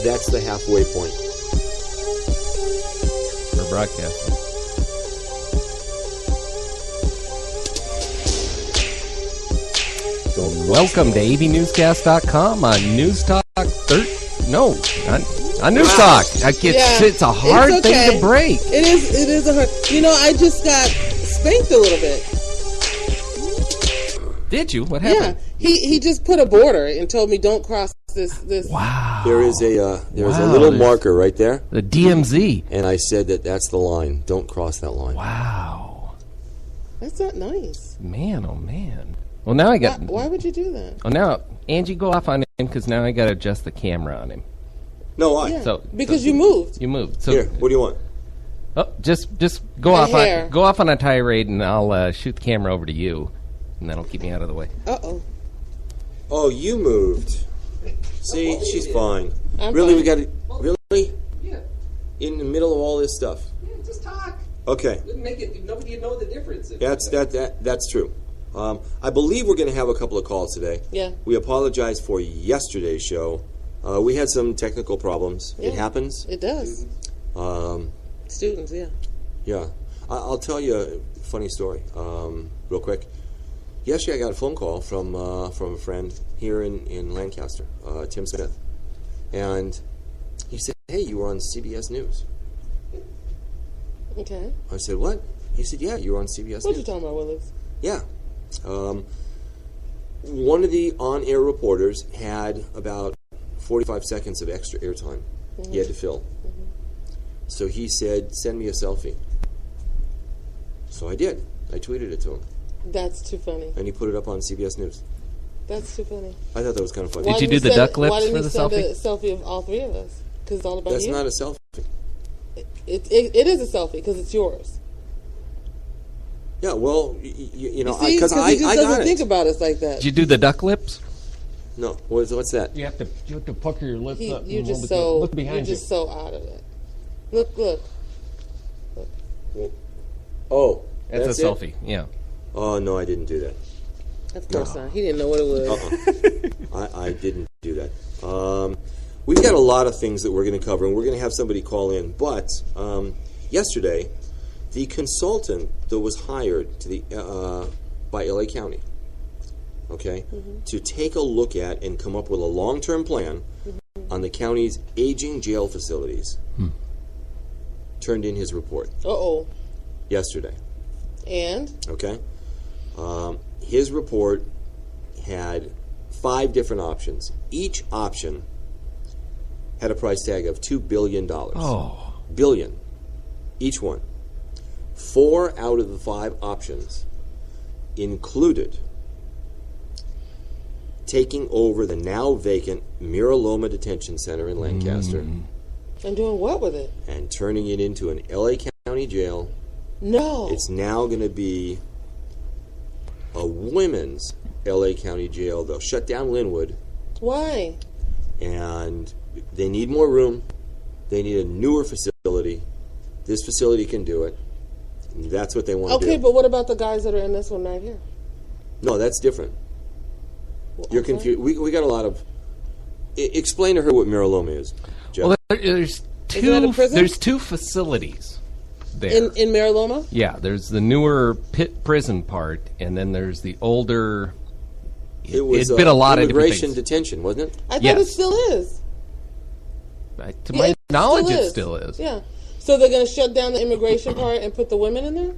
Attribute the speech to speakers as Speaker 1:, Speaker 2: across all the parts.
Speaker 1: That's the halfway point.
Speaker 2: For broadcasting. Welcome to AVNewsCast.com on News Talk. On News Talk. It's a hard thing to break.
Speaker 3: It is a hard. I just got spanked a little bit.
Speaker 2: Did you? What happened?
Speaker 3: Yeah, he just put a border and told me don't cross this.
Speaker 2: Wow.
Speaker 1: There is a little marker right there.
Speaker 2: The DMZ.
Speaker 1: And I said that's the line. Don't cross that line.
Speaker 2: Wow.
Speaker 3: That's not nice.
Speaker 2: Man, oh man. Well, now I got.
Speaker 3: Why would you do that?
Speaker 2: Oh, now Angie, go off on him because now I got to adjust the camera on him.
Speaker 1: No, why?
Speaker 3: Yeah, because you moved.
Speaker 2: You moved. So
Speaker 1: here, what do you want?
Speaker 2: Oh, just go off on a tirade, and I'll shoot the camera over to you, and that'll keep me out of the way.
Speaker 1: Oh, you moved. See, she's fine.
Speaker 3: I'm
Speaker 1: really,
Speaker 3: fine.
Speaker 1: we got to really.
Speaker 2: Yeah.
Speaker 1: In the middle of all this stuff.
Speaker 2: Yeah, just talk.
Speaker 1: Okay.
Speaker 2: Wouldn't make it. Nobody would know the difference.
Speaker 1: That's true. I believe we're going to have a couple of calls today.
Speaker 3: Yeah.
Speaker 1: We apologize for yesterday's show. We had some technical problems.
Speaker 3: Yeah.
Speaker 1: It happens.
Speaker 3: It does. Students, yeah.
Speaker 1: Yeah. I'll tell you a funny story real quick. Yesterday I got a phone call from a friend here in Lancaster, Tim Smith. And he said, hey, you were on CBS News.
Speaker 3: Okay.
Speaker 1: I said, what? He said, yeah, you were on CBS News.
Speaker 3: What you talking about, Willis?
Speaker 1: Yeah. One of the on-air reporters had about 45 seconds of extra airtime he had to fill.
Speaker 3: Mm-hmm.
Speaker 1: So he said, send me a selfie. So I did. I tweeted it to him.
Speaker 3: That's too funny.
Speaker 1: And he put it up on CBS News.
Speaker 3: That's too funny.
Speaker 1: I thought that was kind of funny.
Speaker 2: Did you do the duck lips for the selfie?
Speaker 3: Why didn't you send a selfie of all three of us? Because it's all about
Speaker 1: That's
Speaker 3: you.
Speaker 1: not a selfie.
Speaker 3: It is a selfie because it's yours.
Speaker 1: Yeah, well, you know,
Speaker 3: because
Speaker 1: I
Speaker 3: he just
Speaker 1: got
Speaker 3: doesn't
Speaker 1: it.
Speaker 3: think about us like that.
Speaker 2: Did you do the duck lips?
Speaker 1: No, what's that?
Speaker 2: You have to pucker your lips up.
Speaker 3: You're
Speaker 2: and
Speaker 3: just
Speaker 2: look behind
Speaker 3: you're just so out of it. Look.
Speaker 1: Oh,
Speaker 2: that's a selfie. Yeah.
Speaker 1: Oh no, I didn't do that.
Speaker 3: Of course not. He didn't know what it was.
Speaker 1: I didn't do that. We've got a lot of things that we're going to cover, and we're going to have somebody call in. But yesterday, the consultant that was hired to the by LA County, to take a look at and come up with a long-term plan on the county's aging jail facilities, turned in his report. Yesterday.
Speaker 3: And?
Speaker 1: Okay. His report had 5 different options. Each option had a price tag of $2 billion.
Speaker 2: Oh.
Speaker 1: Billion. Each one. 4 out of the 5 options included taking over the now vacant Mira Loma Detention Center in Lancaster.
Speaker 3: And doing what with it?
Speaker 1: And turning it into an LA County jail.
Speaker 3: No.
Speaker 1: It's now going to be a women's LA County jail. They'll shut down Linwood.
Speaker 3: Why?
Speaker 1: And they need more room. They need a newer facility. This facility can do it. And that's what they want to do.
Speaker 3: Okay, but what about the guys that are in this one right here?
Speaker 1: No, that's different. You're confused. We got a lot of... Explain to her what Mira Loma is, Jeff.
Speaker 2: Well, there's two facilities there.
Speaker 3: In Mira Loma?
Speaker 2: Yeah, there's the newer prison part, and then there's the older...
Speaker 1: It was
Speaker 2: been a lot of different
Speaker 1: immigration
Speaker 2: things.
Speaker 1: detention, wasn't it?
Speaker 3: I thought it still is.
Speaker 2: To my knowledge, it still is.
Speaker 3: Yeah. So they're going to shut down the immigration part and put the women in there?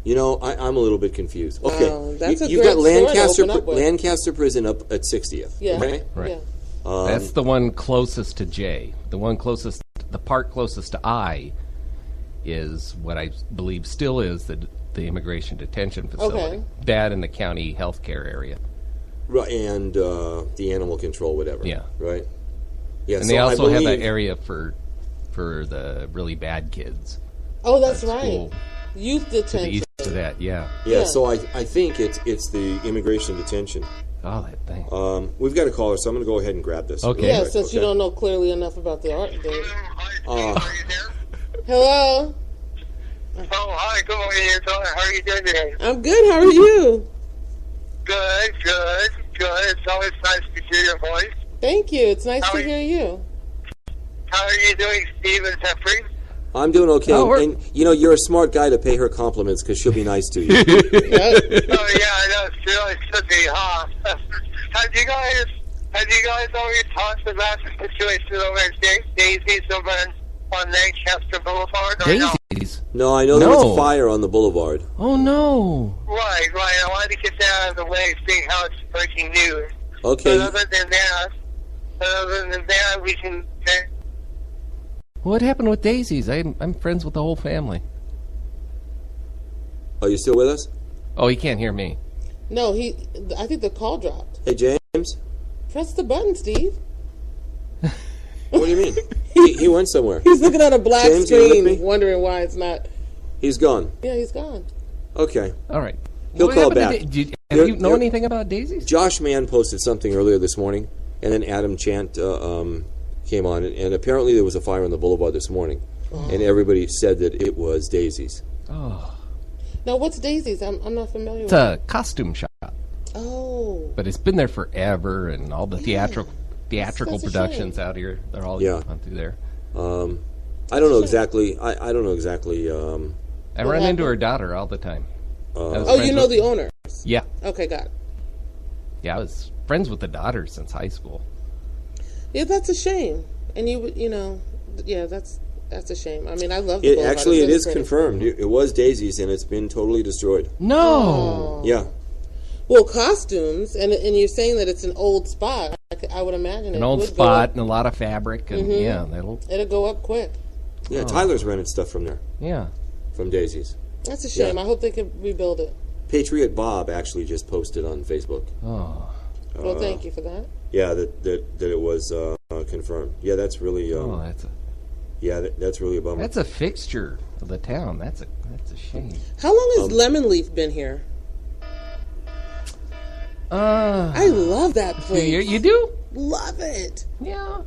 Speaker 1: You know, I'm a little bit confused. Okay,
Speaker 3: that's a
Speaker 1: you've
Speaker 3: great
Speaker 1: got
Speaker 3: story to open up with.
Speaker 1: Lancaster Prison up at 60th.
Speaker 3: Yeah.
Speaker 1: Okay?
Speaker 2: Right.
Speaker 3: Yeah.
Speaker 2: That's the one closest to J. The part closest to I is what I believe still is the immigration detention facility.
Speaker 3: Okay.
Speaker 2: That in the county healthcare area.
Speaker 1: Right, and the animal control, whatever.
Speaker 2: Yeah.
Speaker 1: Right? Yeah,
Speaker 2: And
Speaker 1: so
Speaker 2: they also have
Speaker 1: believe-
Speaker 2: that area for the really bad kids.
Speaker 3: Oh, that's right.
Speaker 2: School
Speaker 3: Youth
Speaker 2: to the
Speaker 3: detention.
Speaker 2: east of that, yeah.
Speaker 1: Yeah, so I think it's the immigration detention.
Speaker 2: Oh, that thing.
Speaker 1: We've got a caller, so I'm going to go ahead and grab this.
Speaker 2: Okay.
Speaker 3: Yeah,
Speaker 1: Real quick,
Speaker 3: since you don't know clearly enough about the art.
Speaker 1: Uh,
Speaker 4: Are you there?
Speaker 3: Hello?
Speaker 4: Oh, hi. Good morning. How are you doing today?
Speaker 3: I'm good. How are you?
Speaker 4: Good. It's always nice to hear your voice.
Speaker 3: Thank you. It's nice to hear you.
Speaker 4: How are you doing, Steve and Jeffrey?
Speaker 1: I'm doing okay. And, you're a smart guy to pay her compliments because she'll be nice to you.
Speaker 4: Oh, yeah, I know. She really should be, huh? Have you guys already talked about the situation over at Daisy's over on Lancaster Boulevard?
Speaker 2: Daisies?
Speaker 1: No, I know there was a fire on the boulevard.
Speaker 2: Oh, no.
Speaker 4: Right. I wanted to get that out of the way, seeing how it's breaking news.
Speaker 1: Okay.
Speaker 4: But other than that, we can...
Speaker 2: What happened with Daisies? I'm friends with the whole family.
Speaker 1: Are you still with us?
Speaker 2: Oh, he can't hear me.
Speaker 3: No, I think the call dropped.
Speaker 1: Hey, James?
Speaker 3: Press the button, Steve.
Speaker 1: What do you mean? He went somewhere.
Speaker 3: He's looking at a black
Speaker 1: James, you with me?
Speaker 3: screen, wondering why it's not.
Speaker 1: He's gone.
Speaker 3: Yeah, he's gone.
Speaker 1: Okay.
Speaker 2: All right.
Speaker 1: He'll
Speaker 2: What
Speaker 1: call
Speaker 2: happened
Speaker 1: back.
Speaker 2: Have you know anything about Daisies?
Speaker 1: Josh Mann posted something earlier this morning, and then Adam Chant came on, and apparently there was a fire on the boulevard this morning, and everybody said that it was Daisy's.
Speaker 2: Oh.
Speaker 3: No, what's Daisy's? I'm not familiar
Speaker 2: It's
Speaker 3: with
Speaker 2: a costume shop.
Speaker 3: Oh.
Speaker 2: But it's been there forever, and all the theatrical
Speaker 3: That's a
Speaker 2: productions
Speaker 3: shame.
Speaker 2: out here, they're all on through there.
Speaker 1: I don't know exactly. I don't know exactly.
Speaker 2: I run into her daughter all the time.
Speaker 3: You know the owner?
Speaker 2: Yeah.
Speaker 3: Okay, got it.
Speaker 2: Yeah, I was friends with the daughter since high school.
Speaker 3: Yeah, that's a shame. And that's a shame. I mean, I love
Speaker 1: It
Speaker 3: boulevard.
Speaker 1: actually, it
Speaker 3: It's
Speaker 1: is
Speaker 3: pretty.
Speaker 1: confirmed. It was Daisy's, and it's been totally destroyed.
Speaker 2: No.
Speaker 1: Yeah.
Speaker 3: Well, costumes, and you're saying that it's an old spot. I would imagine
Speaker 2: An
Speaker 3: it
Speaker 2: old
Speaker 3: would
Speaker 2: spot and a lot of fabric, and
Speaker 3: it'll go up quick.
Speaker 1: Yeah, Tyler's rented stuff from there,
Speaker 2: yeah.
Speaker 1: from Daisy's.
Speaker 3: That's a shame.
Speaker 1: Yeah.
Speaker 3: I hope they can rebuild it.
Speaker 1: Patriot Bob actually just posted on Facebook.
Speaker 2: Oh.
Speaker 3: Well, thank you for that.
Speaker 1: Yeah, that it was confirmed. Yeah, that's really. That's really a bummer.
Speaker 2: That's a fixture of the town. That's a shame.
Speaker 3: How long has Lemon Leaf been here? I love that place.
Speaker 2: You do?
Speaker 3: Love it.
Speaker 2: Yeah.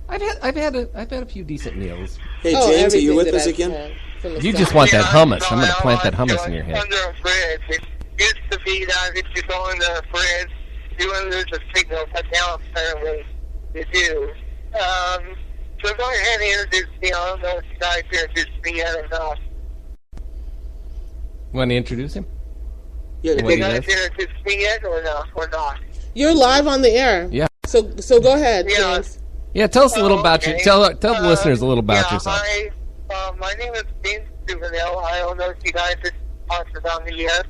Speaker 2: I've had a few decent meals.
Speaker 1: Hey, James, are you with us again?
Speaker 2: You just want that hummus. I'm going to plant that hummus in your head.
Speaker 4: Under a fridge. It used to be that if you go in the fridge, you wouldn't lose a signal, but now apparently you do. So go ahead and introduce me. I don't know if you guys introduced me yet or not.
Speaker 2: Want to introduce him?
Speaker 1: Yeah,
Speaker 4: Did you guys introduce me yet or not?
Speaker 3: You're live on the air.
Speaker 2: Yeah.
Speaker 3: So go ahead,
Speaker 4: Yeah.
Speaker 3: James.
Speaker 2: Yeah, tell us a little about you. Tell the listeners a little about yourself.
Speaker 4: My name is James Juvenile. I don't know if you guys have talked about me yet,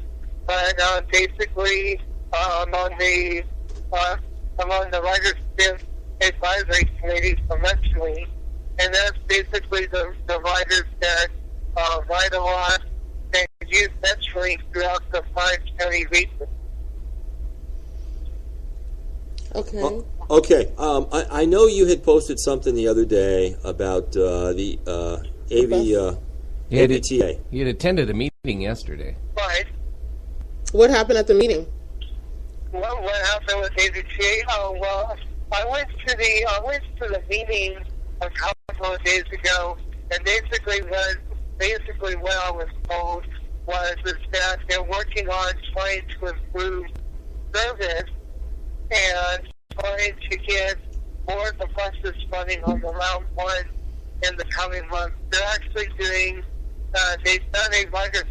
Speaker 4: but basically I'm on the Writers' Fifth Advisory Committee eventually, and that's basically the writers that write a lot and use mentoring throughout the 5 county region.
Speaker 3: Okay.
Speaker 1: Okay. I know you had posted something the other day about the AVTA.
Speaker 2: He had attended a meeting yesterday.
Speaker 4: Right.
Speaker 3: What happened at the meeting?
Speaker 4: Well, what happened with AVTA? Oh, well, I went to the meeting a couple of days ago, and basically what I was told was that they're working on trying to improve service and trying to get more of the buses running on the Route 1 in the coming months. They're actually doing, they've done a rider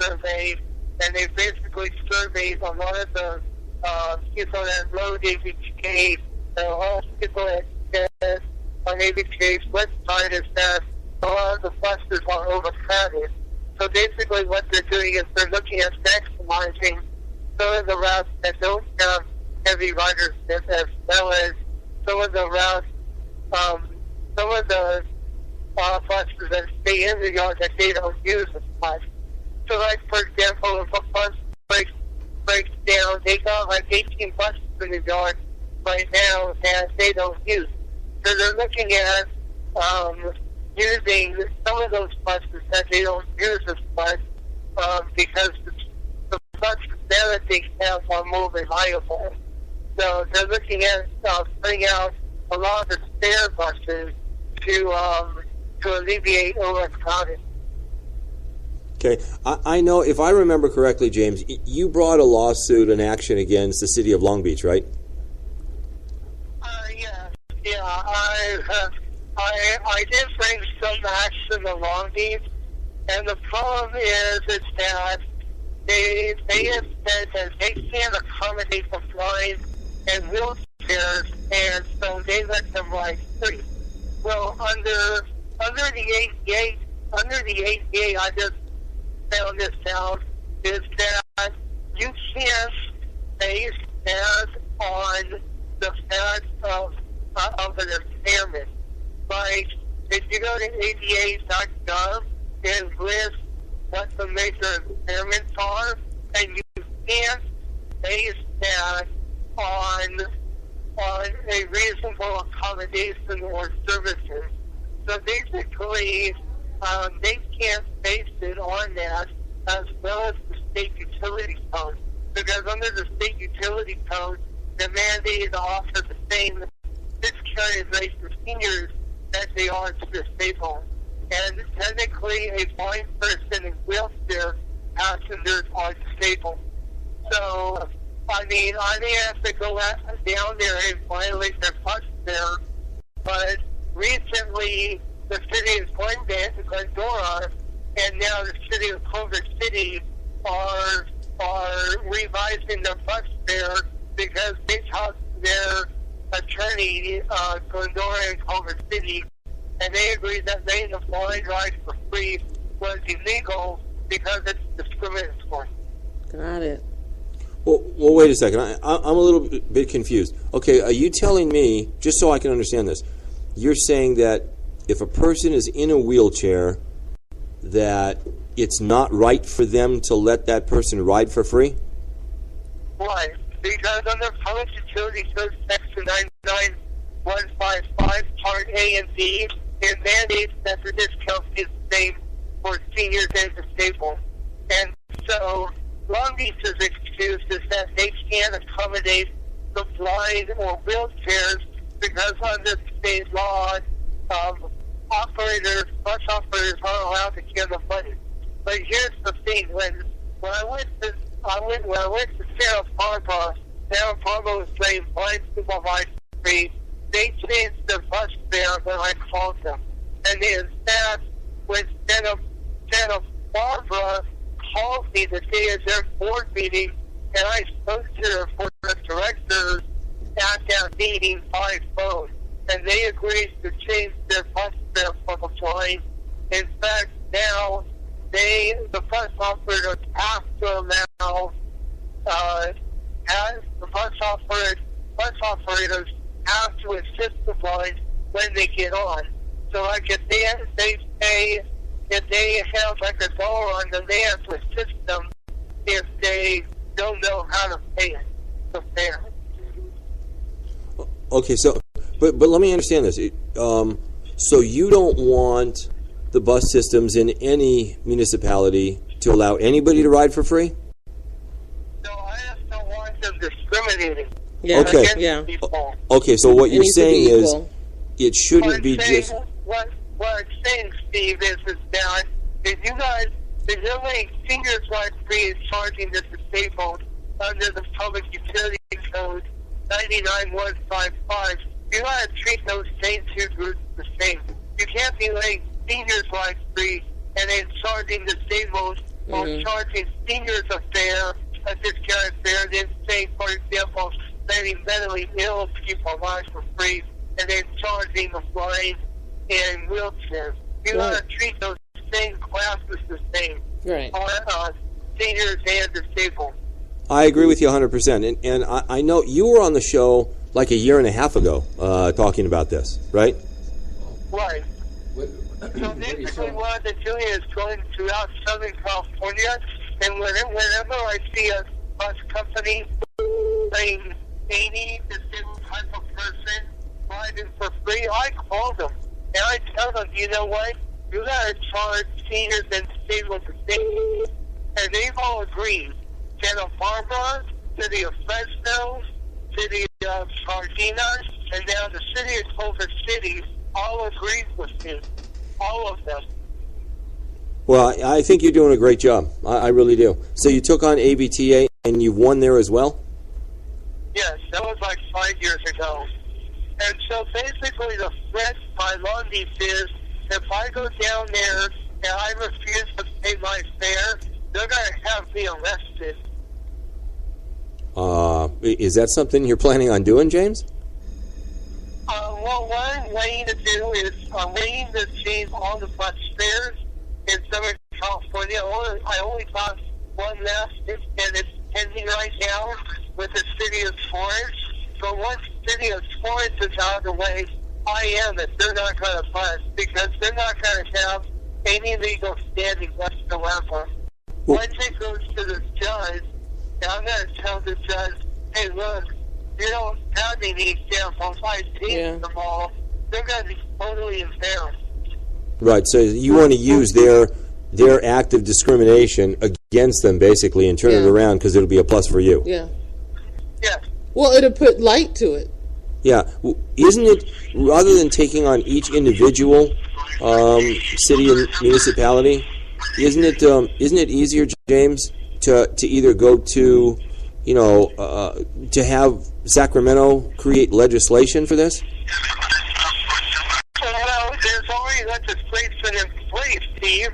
Speaker 4: survey, and they've basically surveyed a lot of the people that load AVTA, and a lot of people that on AVTA's website is that a lot of the buses are overcrowded. So basically what they're doing is they're looking at maximizing some of the routes that don't have heavy riders, as well as some of the routes, some of the buses that stay in the yard that they don't use as much. So, like, for example, if a bus breaks down, they got like 18 buses in the yard right now that they don't use. So they're looking at using some of those buses that they don't use as much because the buses that they have are more reliable. So they're looking at putting out a lot of the spare buses to alleviate overcrowding.
Speaker 1: Okay. I know, if I remember correctly, James, you brought a lawsuit, an action against the city of Long Beach, right?
Speaker 4: Yeah. I did bring some action along these, and the problem is that they have said that they can't accommodate the blind and wheelchairs, and so they let them ride free. Well, under the AVTA, I just found this out, is that you can't base that on the fact of an impairment. Like, if you go to AVA.gov, it lists what the major impairments are, and you can't base that on a reasonable accommodation or services. So basically, they can't base it on that, as well as the state utility code. Because under the state utility code, they're mandated to offer the same discounted rates for seniors that they are to disabled. And technically, a blind person in wheelchair passengers are disabled. So, I mean, I may have to go down there and violate their bus fare, but recently the city of Glendora and now the city of Culver City are revising their bus fare because they talked to their attorney, Glendora and Culver City, and they agreed that letting the blind ride for free was illegal because it's discriminatory.
Speaker 3: Got it.
Speaker 1: Well, wait a second. I'm a little bit confused. Okay, are you telling me, just so I can understand this, you're saying that if a person is in a wheelchair, that it's not right for them to let that person ride for free?
Speaker 4: Right, because under Public Utility Code Section 99155, Part A and B, it mandates that the discount is the same for seniors and disabled. And so, Long Beach's excuse is that they can't accommodate the blind or wheelchairs because under state law, bus operators aren't allowed to give them money. But here's the thing: when I went to Santa Barbara was saying blind people ride free. They changed their bus fare when I called them, and instead, when Santa Barbara called me the day of their board meeting, and I spoke to their board of directors at that meeting by phone, and they agreed to change their bus fare for the blind. In fact, now the bus operators have to allow the bus operators have to assist the blind when they get on. So, like if they have like a dollar on them, they have to assist them if they don't know how to pay it. The fare.
Speaker 1: Okay, so but let me understand this. So you don't want the bus systems in any municipality to allow anybody to ride for free?
Speaker 4: No, I just don't want them discriminating.
Speaker 3: Yeah.
Speaker 1: Okay.
Speaker 3: Yeah.
Speaker 4: People.
Speaker 1: Okay, so what you're saying is it shouldn't
Speaker 4: What I'm
Speaker 1: be
Speaker 4: saying,
Speaker 1: just...
Speaker 4: What I'm saying, Steve, is that if you're letting seniors ride free and charging the disabled under the Public Utility Code 99155, you got to treat those same two groups the same. You can't be letting seniors ride free and then charging disabled or charging seniors a discounted fare, and then saying, for example, letting mentally ill people ride for free and then charging the blind and wheelchairs. You got to treat those same classes the same.
Speaker 3: Right.
Speaker 4: Seniors and disabled.
Speaker 1: I agree with you 100%. And I know you were on the show like a year and a half ago talking about this, right?
Speaker 4: Right. So basically what the doing is going throughout Southern California, and whenever I see a bus company saying they need this type of person riding for free, I call them. And I tell them, you know what? You got to charge seniors and disabled the same. And they've all agreed. Santa Barbara, City of Fresno, City of Sardina, and now the City of Culver City all agreed with me. All of them.
Speaker 1: Well, I think you're doing a great job. I really do. So you took on AVTA and you've won there as well?
Speaker 4: Yes, that was like 5 years ago. And so basically the threat by Long Beach is if I go down there and I refuse to pay my fare, they're going to have me arrested.
Speaker 1: Is that something you're planning on doing, James?
Speaker 4: Well, what I'm waiting to do is I'm waiting to change all the bus fares in Southern California. I only bought one last, and it's pending right now with the city of Florence. So once the city of Florence is out of the way, I am it. They're not going to bust because they're not going to have any legal standing whatsoever. Once it goes to the judge, I'm going to tell the judge, hey, look, you don't have any examples. I see them all. They're going to be totally embarrassed.
Speaker 1: Right, so you want to use their act of discrimination against them, basically, and turn it around because it'll be a plus for you.
Speaker 3: Yeah.
Speaker 4: Yeah.
Speaker 3: Well, it'll put light to it.
Speaker 1: Yeah. Isn't it, rather than taking on each individual city and municipality, isn't it easier, James, to either go to, to have Sacramento create legislation for this?
Speaker 4: Well, there's already legislation in place, Steve.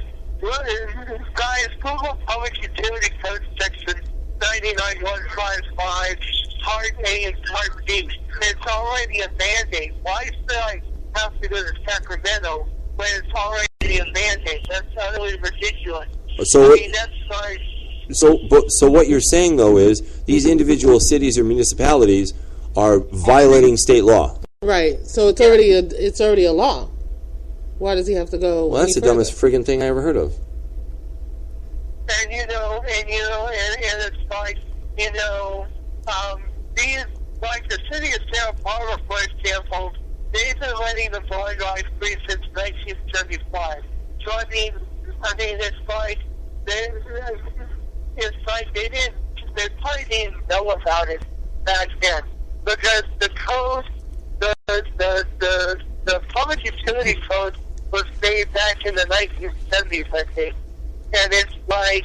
Speaker 4: Guys, Google Public Utility Code Section 99155, Part A and Part B. It's already a mandate. Why should I have to go to Sacramento when it's already a mandate? That's utterly ridiculous.
Speaker 1: So,
Speaker 4: that's like...
Speaker 1: So what you're saying, though, is these individual cities or municipalities are violating state law.
Speaker 3: Right. So it's already a law. Why does he have to go?
Speaker 1: Well, that's the dumbest friggin' thing I ever heard of.
Speaker 4: And it's like, these, like the city of Santa Barbara, for example, they've been letting the blind ride free since 1975. So I mean, it's like they probably didn't know about it back then because the code, the public utility code was made back in the 1970s, I think. And it's like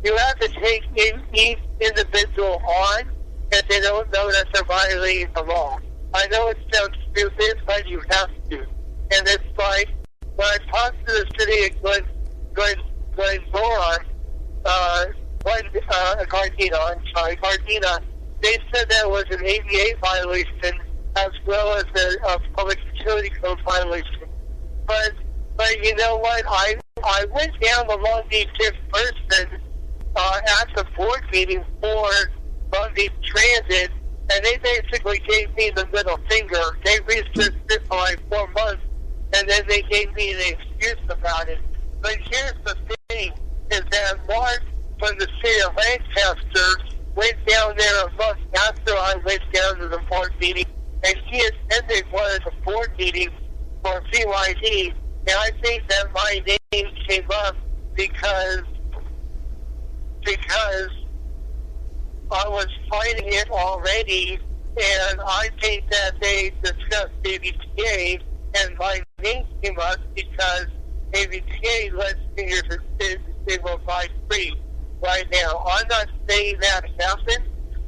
Speaker 4: you have to take each individual on if they don't know that they're violating the law. I know it sounds stupid, but you have to. And it's like when I talked to the city of Gardena, they said that was an AVTA violation as well as a public utility code violation. But you know what? I went down to Long Beach in person at the board meeting for Long Beach Transit, and they basically gave me the middle finger. They researched it for like 4 months, and then they gave me an excuse about it. But here's the thing, is that Mark from the city of Lancaster went down there a month after I went down to the board meeting, and he attended one of the board meetings for BYD, and I think that my name came up because I was fighting it already, and I think that they discussed AVTA, and my name came up because AVTA lets seniors disabled ride free right now. I'm not saying that happened,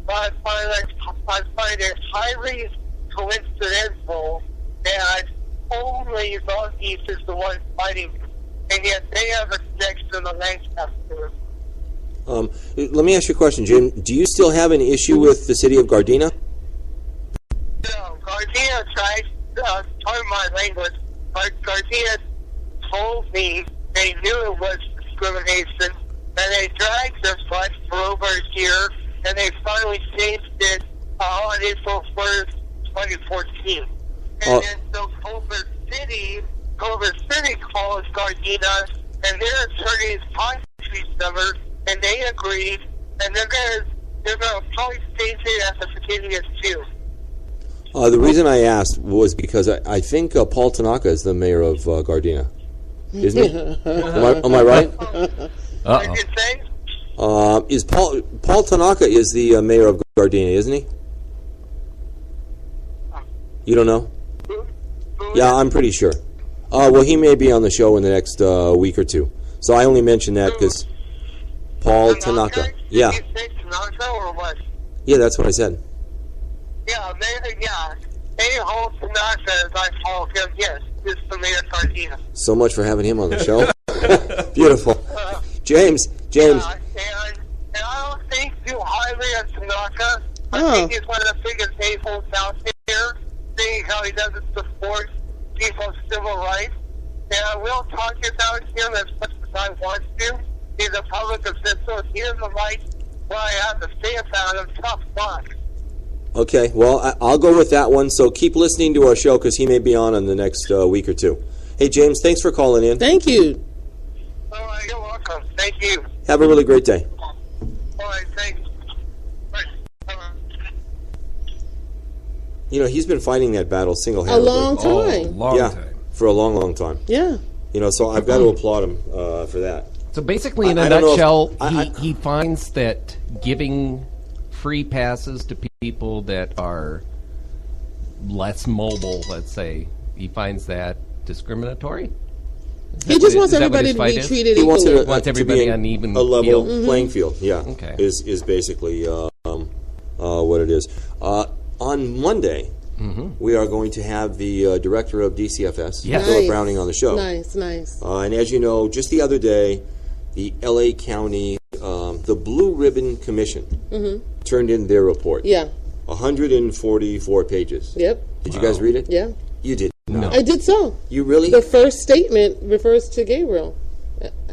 Speaker 4: but I find it highly coincidental that only Long Beach is the one fighting, and yet they have a connection to Lancaster.
Speaker 1: Let me ask you a question, Jim. Do you still have an issue with the city of Gardena?
Speaker 4: No, Gardena tried, pardon my language, but Gardena told me they knew it was discrimination, and they dragged their butt for over a year, and they finally changed it on April 1st, 2014. And then so Culver City called Gardena, and their attorneys talked to each other, and they agreed, and they're gonna probably change it at the beginning of June.
Speaker 1: The reason I asked was because I think Paul Tanaka is the mayor of Gardena, isn't he? Am I right?
Speaker 4: What did you say?
Speaker 1: Is Paul Tanaka is the mayor of Gardena, isn't he? You don't know? Yeah, I'm pretty sure. Well, he may be on the show in the next week or two. So I only mentioned that because Paul Tanaka. Yeah.
Speaker 4: Did you say Tanaka or what?
Speaker 1: Yeah, that's what I said.
Speaker 4: A-Hole Tanaka, as I call him, yes, is the Mayor Cardenas.
Speaker 1: So much for having him on the show. Beautiful. James.
Speaker 4: And I don't think too highly of Tanaka. I think he's one of the biggest a-holes out there, seeing how he doesn't support people's civil rights. And I will talk about him as much as I want to. He's a public official. He doesn't like what I have to say about him. Tough luck.
Speaker 1: Okay, well, I'll go with that one. So keep listening to our show because he may be on the next week or two. Hey, James, thanks for calling in.
Speaker 3: Thank you.
Speaker 4: All right, you're welcome. Thank you.
Speaker 1: Have a really great day.
Speaker 4: All right, thanks.
Speaker 1: You know, he's been fighting that battle single-handedly.
Speaker 3: A long time.
Speaker 2: Long time.
Speaker 1: For a long, long time.
Speaker 3: Yeah.
Speaker 1: You know, so I've got to applaud him for that.
Speaker 2: So basically, in a nutshell, he finds that giving free passes to people that are less mobile, let's say, he finds that discriminatory?
Speaker 3: He just wants everybody to be treated equally.
Speaker 1: He
Speaker 2: wants everybody on even
Speaker 1: a level
Speaker 2: field.
Speaker 1: playing field. Yeah,
Speaker 2: Okay.
Speaker 1: is basically what it is. On Monday, we are going to have the director of DCFS,
Speaker 2: Yes.
Speaker 1: Philip
Speaker 3: Nice.
Speaker 1: Browning, on the show.
Speaker 3: Nice.
Speaker 1: And as you know, just the other day, the L.A. County, the Blue Ribbon Commission turned in their report.
Speaker 3: Yeah.
Speaker 1: 144 pages.
Speaker 3: Yep.
Speaker 1: Did you guys read it?
Speaker 3: Yeah.
Speaker 1: You did.
Speaker 2: No.
Speaker 3: I did so.
Speaker 1: You really?
Speaker 3: The first statement refers to Gabriel.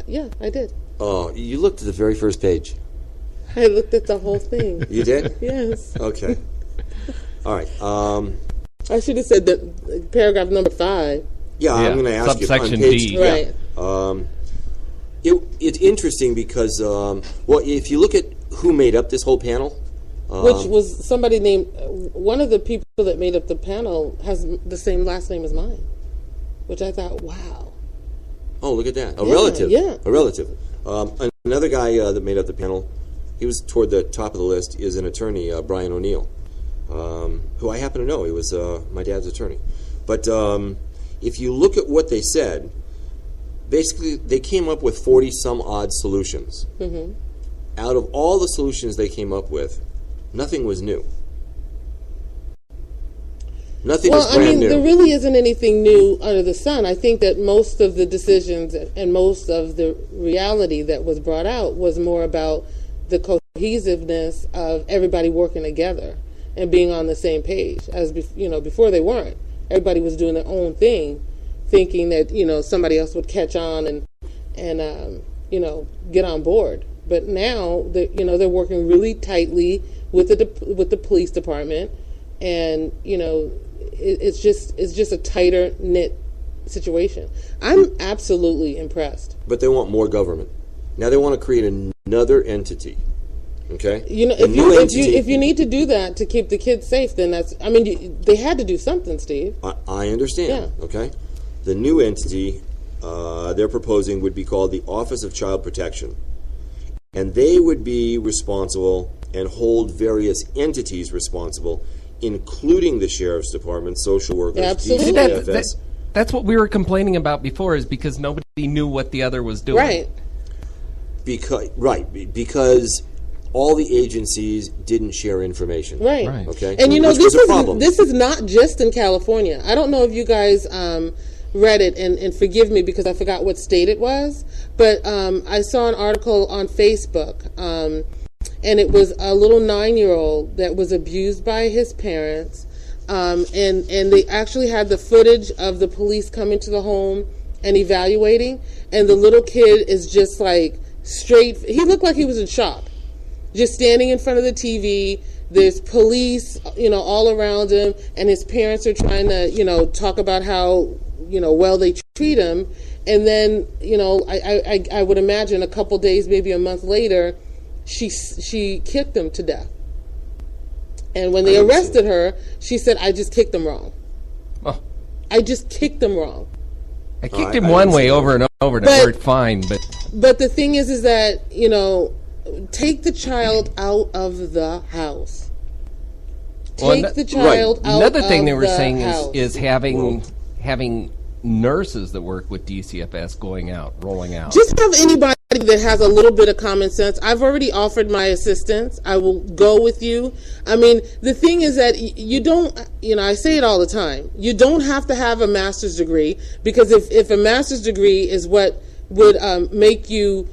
Speaker 3: Yeah, I did.
Speaker 1: Oh, you looked at the very first page.
Speaker 3: I looked at the whole thing.
Speaker 1: You did?
Speaker 3: Yes.
Speaker 1: Okay. All right.
Speaker 3: I should have said that paragraph number 5.
Speaker 1: Yeah, I'm going to ask you on
Speaker 2: Subsection
Speaker 1: page
Speaker 2: D.
Speaker 3: Right.
Speaker 1: It's interesting because, well, if you look at who made up this whole panel,
Speaker 3: Which was somebody named, one of the people that made up the panel has the same last name as mine. Which I thought, wow.
Speaker 1: oh, look at that, a relative,
Speaker 3: yeah.
Speaker 1: a relative. Another guy that made up the panel, he was toward the top of the list, is an attorney, Brian O'Neill, who I happen to know. He was my dad's attorney. But if you look at what they said, basically they came up with 40-some-odd solutions. Mm-hmm. Out of all the solutions they came up with, nothing was new. Nothing was brand new.
Speaker 3: There really isn't anything new under the sun. I think that most of the decisions and most of the reality that was brought out was more about the cohesiveness of everybody working together and being on the same page. As before they weren't. Everybody was doing their own thing, thinking that somebody else would catch on and get on board. But now they're working really tightly with the police department, and it's just a tighter knit situation. I'm absolutely impressed.
Speaker 1: But they want more government. Now they want to create another entity. Okay.
Speaker 3: If you need to do that to keep the kids safe, then they had to do something, Steve.
Speaker 1: I understand.
Speaker 3: Yeah.
Speaker 1: Okay. The new entity they're proposing would be called the Office of Child Protection, and they would be responsible and hold various entities responsible, including the Sheriff's Department, social workers,
Speaker 3: Absolutely.
Speaker 1: DCFS.
Speaker 2: That's what we were complaining about before, is because nobody knew what the other was doing.
Speaker 3: Right.
Speaker 1: Because all the agencies didn't share information.
Speaker 3: Right.
Speaker 1: Okay.
Speaker 3: And
Speaker 1: Which was a problem.
Speaker 3: this is not just in California. I don't know if you guys read it, and forgive me because I forgot what state it was, but I saw an article on Facebook, and it was a little 9-year-old that was abused by his parents, and they actually had the footage of the police coming to the home and evaluating, and the little kid is just like straight, he looked like he was in shock, just standing in front of the TV. There's police, all around him, and his parents are trying to, talk about how, well they treat him. And then, I would imagine a couple days, maybe a month later, she kicked him to death. And when they arrested her, she said, "I just kicked him wrong.
Speaker 2: Oh.
Speaker 3: I just kicked him wrong."
Speaker 2: I kicked him one way over and over, and it worked fine.
Speaker 3: But the thing is that, take the child out of the house. Take the child out
Speaker 2: Another thing
Speaker 3: of
Speaker 2: they were
Speaker 3: the
Speaker 2: saying
Speaker 3: house.
Speaker 2: is having nurses that work with DCFS rolling out.
Speaker 3: Just have anybody that has a little bit of common sense. I've already offered my assistance. I will go with you. I mean, the thing is that you don't, I say it all the time. You don't have to have a master's degree, because if a master's degree is what would make you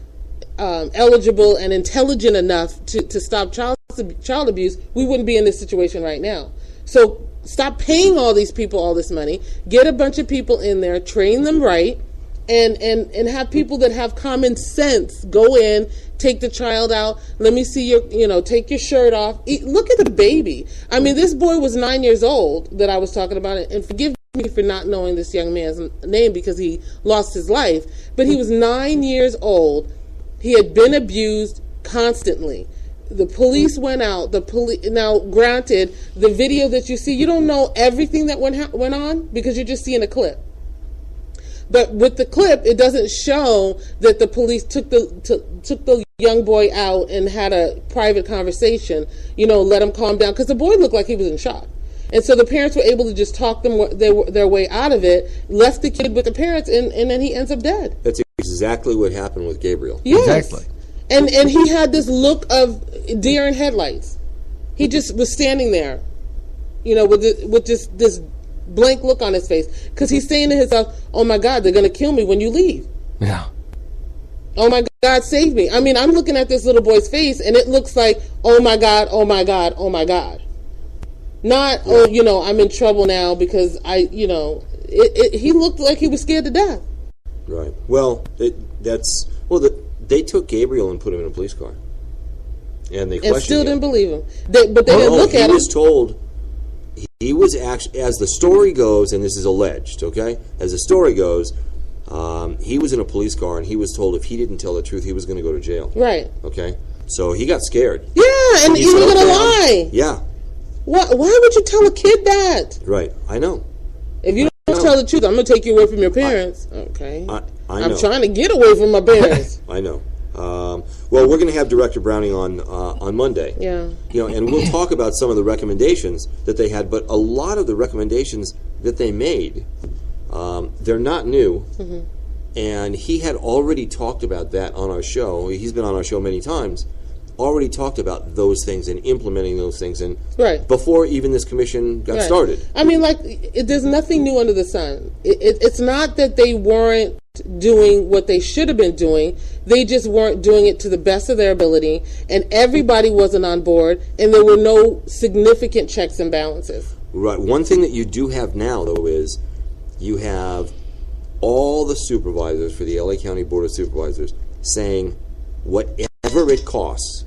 Speaker 3: eligible and intelligent enough to stop child abuse, we wouldn't be in this situation right now. So stop paying all these people all this money. Get a bunch of people in there, train them right, and have people that have common sense go in, take the child out. Let me see your, take your shirt off. Look at the baby. I mean, this boy was 9 years old that I was talking about, and forgive me for not knowing this young man's name because he lost his life, but he was 9 years old. He had been abused constantly. The police went out. Now, granted, the video that you see, you don't know everything that went on because you're just seeing a clip. But with the clip, it doesn't show that the police took the young boy out and had a private conversation, let him calm down, because the boy looked like he was in shock. And so the parents were able to just talk their way out of it, left the kid with the parents, and then he ends up dead. That's
Speaker 1: exactly what happened with Gabriel.
Speaker 3: Yes.
Speaker 2: Exactly.
Speaker 3: And he had this look of deer in headlights. He just was standing there, with just this blank look on his face, because he's saying to himself, "Oh my God, they're going to kill me when you leave."
Speaker 2: Yeah.
Speaker 3: Oh my God, save me. I mean, I'm looking at this little boy's face, and it looks like, "Oh my God, oh my God, oh my God." Not, I'm in trouble now because he looked like he was scared to death.
Speaker 1: Right. Well, they took Gabriel and put him in a police car, and they questioned
Speaker 3: and still
Speaker 1: him.
Speaker 3: Didn't believe him. But they didn't look at him.
Speaker 1: He was told. He was actually, as the story goes, and this is alleged, okay? As the story goes, he was in a police car, and he was told if he didn't tell the truth, he was going to go to jail.
Speaker 3: Right.
Speaker 1: Okay? So he got scared.
Speaker 3: Yeah, and he was going to lie.
Speaker 1: Yeah.
Speaker 3: Why would you tell a kid that?
Speaker 1: Right. I know.
Speaker 3: If you don't tell the truth, I'm going to take you away from your parents. Okay.
Speaker 1: I know.
Speaker 3: I'm trying to get away from my parents.
Speaker 1: I know. Well, we're going to have Director Browning on Monday.
Speaker 3: Yeah.
Speaker 1: And we'll talk about some of the recommendations that they had, but a lot of the recommendations that they made, they're not new. Mm-hmm. And he had already talked about that on our show. He's been on our show many times. Already talked about those things and implementing those things, and before even this commission got started.
Speaker 3: I mean, there's nothing new under the sun. It's not that they weren't doing what they should have been doing. They just weren't doing it to the best of their ability, and everybody wasn't on board, and there were no significant checks and balances. Right.
Speaker 1: One thing that you do have now, though, is you have all the supervisors for the LA County Board of Supervisors saying whatever it costs,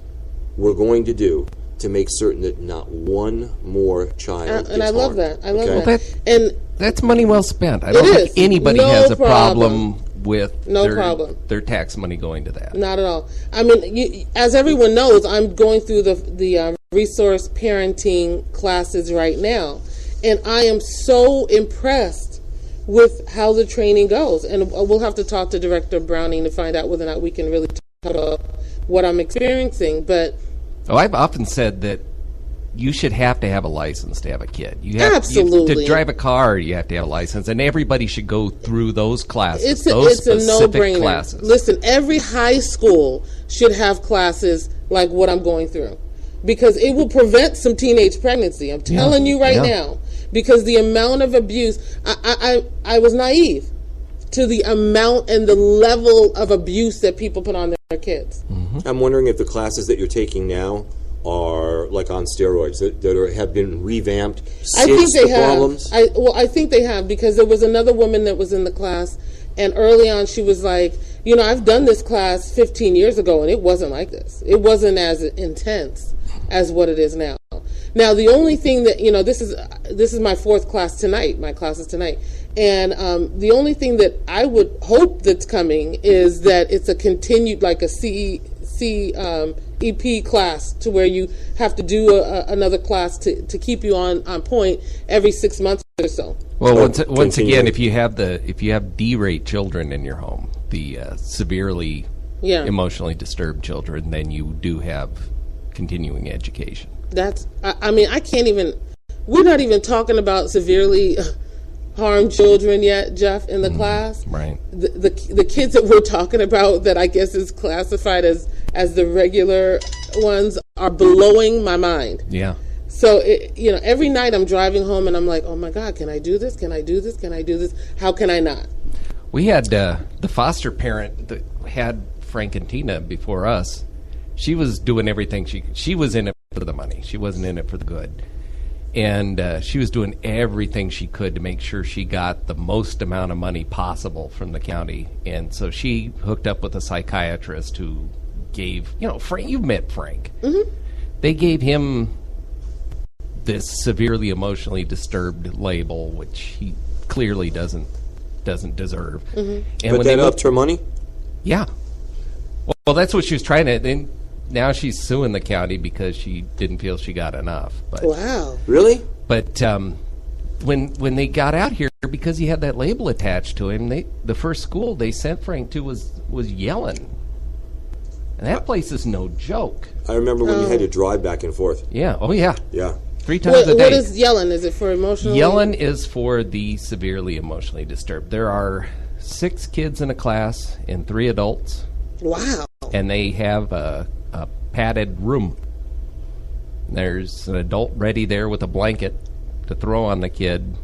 Speaker 1: we're going to do to make certain that not one more child gets harmed.
Speaker 3: I love that. I love that. And
Speaker 2: that's money well spent. I don't think anybody has a problem with their tax money going to that.
Speaker 3: Not at all. I mean, as everyone knows, I'm going through the resource parenting classes right now, and I am so impressed with how the training goes. And we'll have to talk to Director Browning to find out whether or not we can really talk about what I'm experiencing. But
Speaker 2: I've often said that you should have to have a license to have a kid.
Speaker 3: Absolutely.
Speaker 2: To drive a car, you have to have a license, and everybody should go through those classes.
Speaker 3: It's a no-brainer. Classes. Listen, every high school should have classes like what I'm going through, because it will prevent some teenage pregnancy. I'm telling you right now, because the amount of abuse, I was naive to the amount and the level of abuse that people put on their kids.
Speaker 1: Mm-hmm. I'm wondering if the classes that you're taking now are like on steroids, that have been revamped since the problems?
Speaker 3: I think they have, because there was another woman that was in the class, and early on she was like, I've done this class 15 years ago, and it wasn't like this. It wasn't as intense as what it is now. Now, the only thing that, this is my fourth class tonight. My class is tonight. And the only thing that I would hope that's coming is that it's a continued, like a EP class, to where you have to do another class to keep you on point every 6 months or so.
Speaker 2: Well, once again, if you have D-rate children in your home, the severely emotionally disturbed children, then you do have continuing education.
Speaker 3: I can't even. We're not even talking about severely harm children yet, Jeff, in the class.
Speaker 2: Right.
Speaker 3: The kids that we're talking about that I guess is classified as the regular ones are blowing my mind.
Speaker 2: Yeah.
Speaker 3: So, every night I'm driving home and I'm like, oh my God, can I do this? Can I do this? Can I do this? How can I not?
Speaker 2: We had the foster parent that had Frank and Tina before us. She was doing everything she was in it for the money. She wasn't in it for the good. And she was doing everything she could to make sure she got the most amount of money possible from the county. And so she hooked up with a psychiatrist who gave, Frank, you've met Frank. Mm-hmm. They gave him this severely emotionally disturbed label, which he clearly doesn't deserve.
Speaker 1: Mm-hmm. And but that upped her money?
Speaker 2: Yeah. Well, that's what she was trying to. Then now she's suing the county because she didn't feel she got enough. But,
Speaker 3: wow.
Speaker 1: Really?
Speaker 2: But when they got out here, because he had that label attached to him, the first school they sent Frank to was Yellen. And that place is no joke.
Speaker 1: I remember when you had to drive back and forth.
Speaker 2: Yeah. Oh, yeah.
Speaker 1: Yeah.
Speaker 2: 3 times a day.
Speaker 3: What is Yellen? Is it for emotionally?
Speaker 2: Yellen is for the severely emotionally disturbed. There are 6 kids in a class and 3 adults.
Speaker 3: Wow.
Speaker 2: And they have a padded room. There's an adult ready there with a blanket to throw on the kid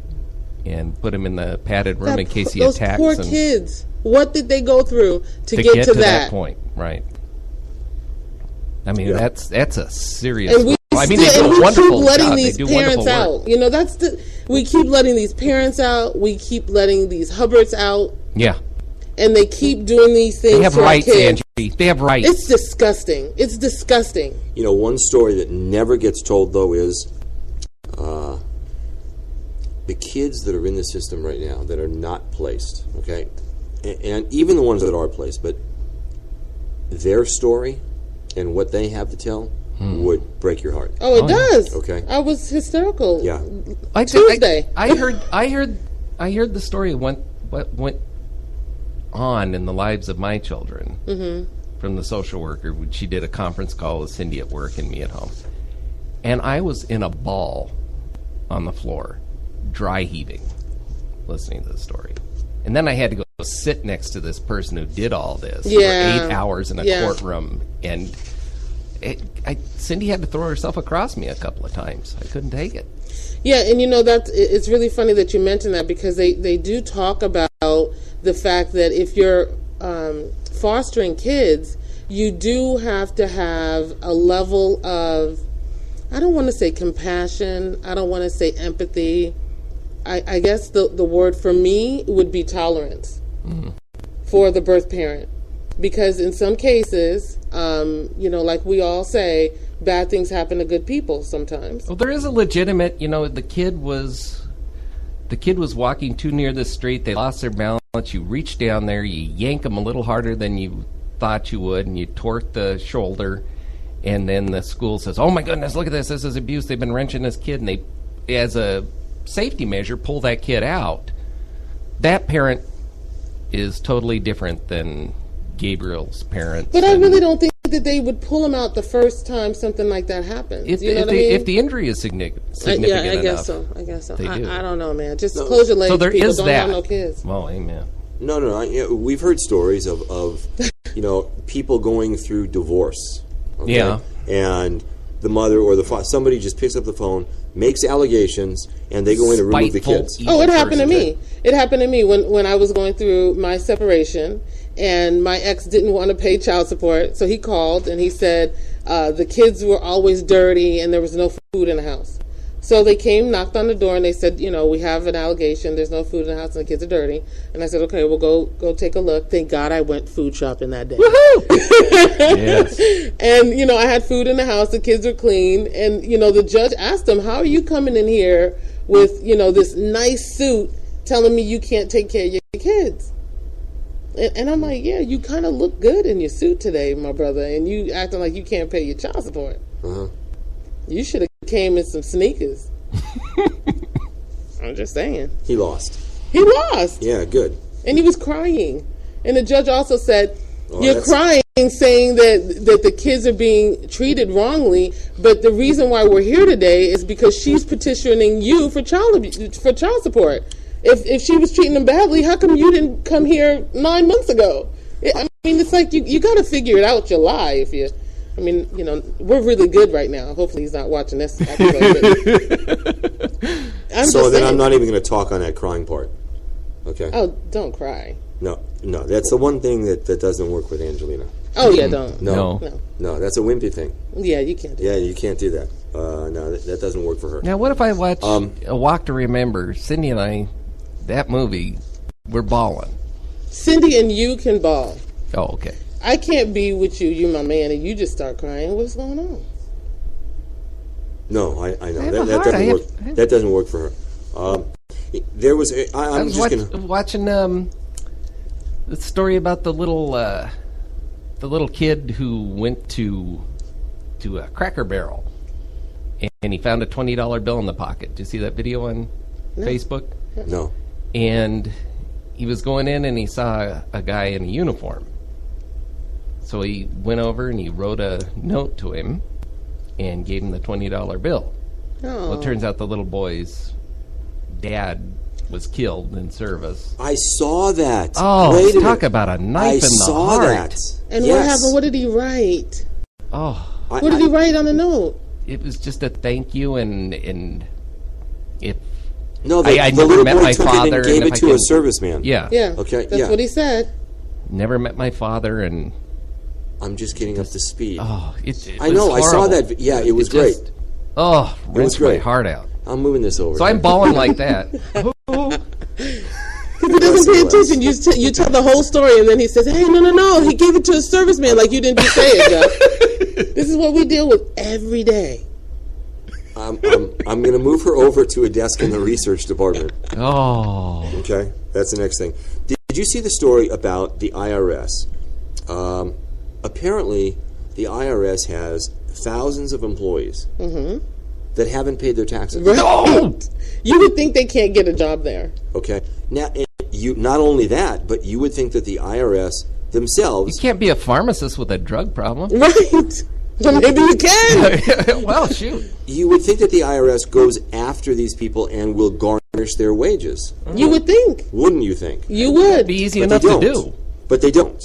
Speaker 2: and put him in the padded room in case he attacks.
Speaker 3: Those poor kids. What did they go through to get to that
Speaker 2: point? Right. I mean, that's a serious.
Speaker 3: And we
Speaker 2: they do a wonderful
Speaker 3: keep letting
Speaker 2: job.
Speaker 3: these parents out. We keep letting these parents out. We keep letting these Hubbards out.
Speaker 2: Yeah.
Speaker 3: And they keep doing these things.
Speaker 2: They have rights, Angie. They have rights.
Speaker 3: It's disgusting. It's disgusting.
Speaker 1: One story that never gets told, though, is the kids that are in the system right now that are not placed, okay? And even the ones that are placed, but their story and what they have to tell would break your heart.
Speaker 3: Oh, it does.
Speaker 1: Okay.
Speaker 3: I was hysterical.
Speaker 1: Yeah.
Speaker 3: Tuesday.
Speaker 2: I heard the story of what went on in the lives of my children from the social worker. She did a conference call with Cindy at work and me at home. And I was in a ball on the floor, dry heaving, listening to the story. And then I had to go sit next to this person who did all this for 8 hours in a courtroom. And Cindy had to throw herself across me a couple of times. I couldn't take it.
Speaker 3: Yeah, and it's really funny that you mentioned that because they do talk about the fact that if you're fostering kids, you do have to have a level of, I don't want to say compassion, I don't want to say empathy. I guess the word for me would be tolerance for the birth parent. Because in some cases, like we all say, bad things happen to good people sometimes.
Speaker 2: Well, there is a legitimate, the kid was walking too near the street. They lost their balance. You reach down there, you yank them a little harder than you thought you would, and you torque the shoulder. And then the school says, oh my goodness, look at this. This is abuse. They've been wrenching this kid. And they, as a safety measure, pull that kid out. That parent is totally different than Gabriel's parents.
Speaker 3: But I really don't think that they would pull him out the first time something like that happens. If
Speaker 2: the injury is significant enough.
Speaker 3: I guess so. I don't know, man. Just
Speaker 1: No.
Speaker 3: close your legs.
Speaker 2: So there
Speaker 3: people
Speaker 2: is
Speaker 3: don't
Speaker 2: that.
Speaker 3: have no kids.
Speaker 2: Well, amen.
Speaker 1: No. We've heard stories of people going through divorce. Okay?
Speaker 2: Yeah.
Speaker 1: And the mother or the father, somebody just picks up the phone, makes allegations, and they go in and remove the kids.
Speaker 3: Oh, it happened to me. It happened to me when I was going through my separation, and my ex didn't want to pay child support, so he called and he said the kids were always dirty and there was no food in the house. So they came, knocked on the door, and they said, we have an allegation. There's no food in the house, and the kids are dirty. And I said, okay, we'll go take a look. Thank God I went food shopping that day.
Speaker 2: Woohoo! Yes.
Speaker 3: And I had food in the house. The kids were clean, and the judge asked them, "How are you coming in here with this nice suit, telling me you can't take care of your kids?" And I'm like, "Yeah, you kind of look good in your suit today, my brother, and you acting like you can't pay your child support. You should have came in some sneakers." I'm just saying.
Speaker 1: He lost.
Speaker 3: Yeah,
Speaker 1: good.
Speaker 3: And he was crying. And the judge also said, you're crying, saying that the kids are being treated wrongly, but the reason why we're here today is because she's petitioning you for child support. If she was treating him badly, how come you didn't come here 9 months ago? I mean, it's like you got to figure it out. Your lie. If you, I mean, you know, we're really good right now. Hopefully, he's not watching this. So then
Speaker 1: I'm not even going to talk on that crying part. Okay.
Speaker 3: Oh, don't cry.
Speaker 1: No, that's the one thing that doesn't work with Angelina.
Speaker 3: Oh yeah, don't.
Speaker 1: No, that's a wimpy thing.
Speaker 3: Yeah, you can't do that.
Speaker 1: Yeah, you can't do that. No, that doesn't work for her.
Speaker 2: Now, what if I watch A Walk to Remember? Cindy and I, that movie, we're bawling.
Speaker 3: Cindy and you can bawl.
Speaker 2: Oh, okay.
Speaker 3: I can't be with you. You're my man, and you just start crying. What's going on?
Speaker 1: No, I know that doesn't work. That doesn't work for her. There was. I was
Speaker 2: watching the story about the little kid who went to a Cracker Barrel, and he found a $20 bill in the pocket. Did you see that video on Facebook?
Speaker 1: No.
Speaker 2: And he was going in, and he saw a guy in a uniform. So he went over and he wrote a note to him and gave him the $20 bill.
Speaker 3: Oh.
Speaker 2: Well, it turns out the little boy's dad was killed in service.
Speaker 1: I saw that.
Speaker 2: Oh, talk about a knife in the heart.
Speaker 1: That.
Speaker 3: And what happened? What did he write?
Speaker 2: Oh.
Speaker 3: What did he write on the note?
Speaker 2: It was just a thank you, and if...
Speaker 1: No,
Speaker 2: I never met my father.
Speaker 1: And gave it to a serviceman.
Speaker 2: Yeah.
Speaker 3: Yeah.
Speaker 1: Okay.
Speaker 3: That's what he said.
Speaker 2: Never met my father, and...
Speaker 1: I'm just getting up to speed.
Speaker 2: Oh, it
Speaker 1: I know.
Speaker 2: was
Speaker 1: I saw that. Yeah, it was great.
Speaker 2: Rinsed my heart out.
Speaker 1: I'm moving this over.
Speaker 2: So I'm bawling like that.
Speaker 3: Because he doesn't pay attention. You tell the whole story, and then he says, "Hey, no, he gave it to a serviceman." Like you didn't just say it, Jeff. This is what we deal with every day.
Speaker 1: I'm going to move her over to a desk in the research department.
Speaker 2: Oh.
Speaker 1: Okay, that's the next thing. Did you see the story about the IRS? Apparently, the IRS has thousands of employees that haven't paid their taxes.
Speaker 3: Right. Oh! You would think they can't get a job there.
Speaker 1: Okay. Now, you not only that, but you would think that the IRS themselves...
Speaker 2: You can't be a pharmacist with a drug problem.
Speaker 3: Right. Well, maybe you can.
Speaker 2: Well, shoot.
Speaker 1: You would think that the IRS goes after these people and will garnish their wages.
Speaker 3: You would think.
Speaker 1: Wouldn't you think?
Speaker 3: You would.
Speaker 2: It'd be easy enough to do.
Speaker 1: But they don't.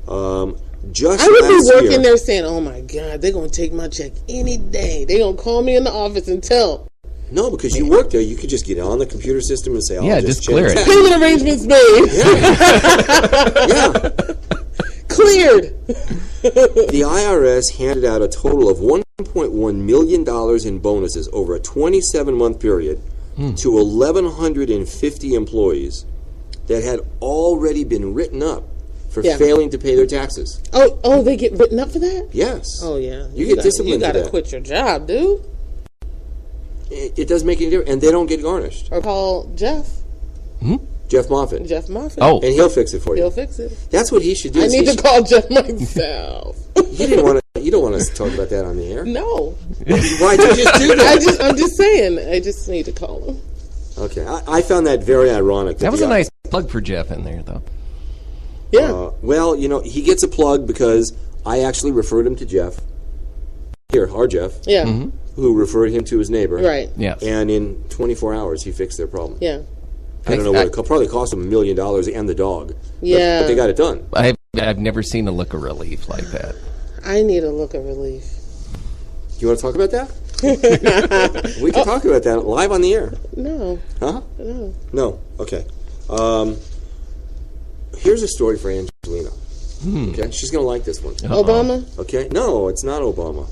Speaker 3: I would be working there saying, "Oh my God, they're going to take my check any day. They're going to call me in the office and tell."
Speaker 1: No, because you work there, you could just get on the computer system and say, "I'll just
Speaker 2: clear it."
Speaker 3: Payment arrangements made.
Speaker 1: Yeah.
Speaker 3: Cleared.
Speaker 1: The IRS handed out a total of $1.1 million in bonuses over a 27-month period to 1,150 employees that had already been written up for failing to pay their taxes.
Speaker 3: Oh, they get written up for that?
Speaker 1: Yes.
Speaker 3: Oh, yeah.
Speaker 1: You get disciplined for that.
Speaker 3: You got to quit your job, dude.
Speaker 1: It doesn't make any difference. And they don't get garnished.
Speaker 3: Or call Jeff.
Speaker 1: Jeff Moffitt.
Speaker 3: Jeff Moffitt.
Speaker 1: Oh. And he'll fix it for you.
Speaker 3: He'll fix it.
Speaker 1: That's what he should do.
Speaker 3: I need to call Jeff myself.
Speaker 1: You don't want us to talk about that on the air?
Speaker 3: No.
Speaker 1: Why did you just do that?
Speaker 3: I'm just saying. I just need to call him.
Speaker 1: Okay. I found that very ironic.
Speaker 2: That was a nice plug for Jeff in there, though.
Speaker 3: Yeah.
Speaker 1: Well, he gets a plug because I actually referred him to Jeff. Here, our Jeff.
Speaker 3: Yeah.
Speaker 1: Who referred him to his neighbor.
Speaker 3: Right.
Speaker 2: Yeah.
Speaker 1: And in 24 hours, he fixed their problem.
Speaker 3: Yeah.
Speaker 1: I don't know what it probably cost him $1 million and the dog.
Speaker 3: Yeah.
Speaker 1: But they got it done.
Speaker 2: I've never seen a look of relief like that.
Speaker 3: I need a look of relief.
Speaker 1: Do you want to talk about that? We can talk about that live on the air.
Speaker 3: No.
Speaker 1: Huh?
Speaker 3: No.
Speaker 1: No. Okay. Here's a story for Angelina. Okay, she's going to like this one.
Speaker 3: Obama?
Speaker 1: Okay. No, it's not Obama.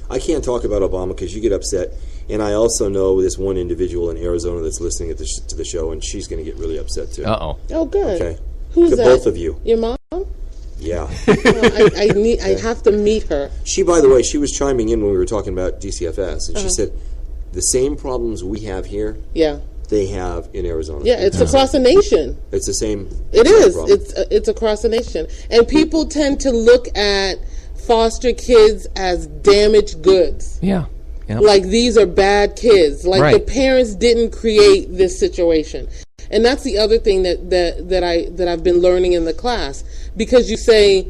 Speaker 1: I can't talk about Obama because you get upset. And I also know this one individual in Arizona that's listening to the show, and she's going to get really upset too.
Speaker 2: Uh-oh.
Speaker 3: Oh, good.
Speaker 1: Okay.
Speaker 3: Who's that?
Speaker 1: Both of you.
Speaker 3: Your mom?
Speaker 1: Yeah.
Speaker 3: I have to meet her.
Speaker 1: She, by the way, she was chiming in when we were talking about DCFS, and she said the same problems we have here.
Speaker 3: Yeah.
Speaker 1: They have in Arizona.
Speaker 3: Yeah, it's across the nation.
Speaker 1: It's the same.
Speaker 3: It is.
Speaker 1: Problem.
Speaker 3: It's across the nation, and people tend to look at foster kids as damaged goods.
Speaker 2: Yeah. Yep.
Speaker 3: Like these are bad kids. Like the parents didn't create this situation, and that's the other thing that I've been learning in the class. Because you say,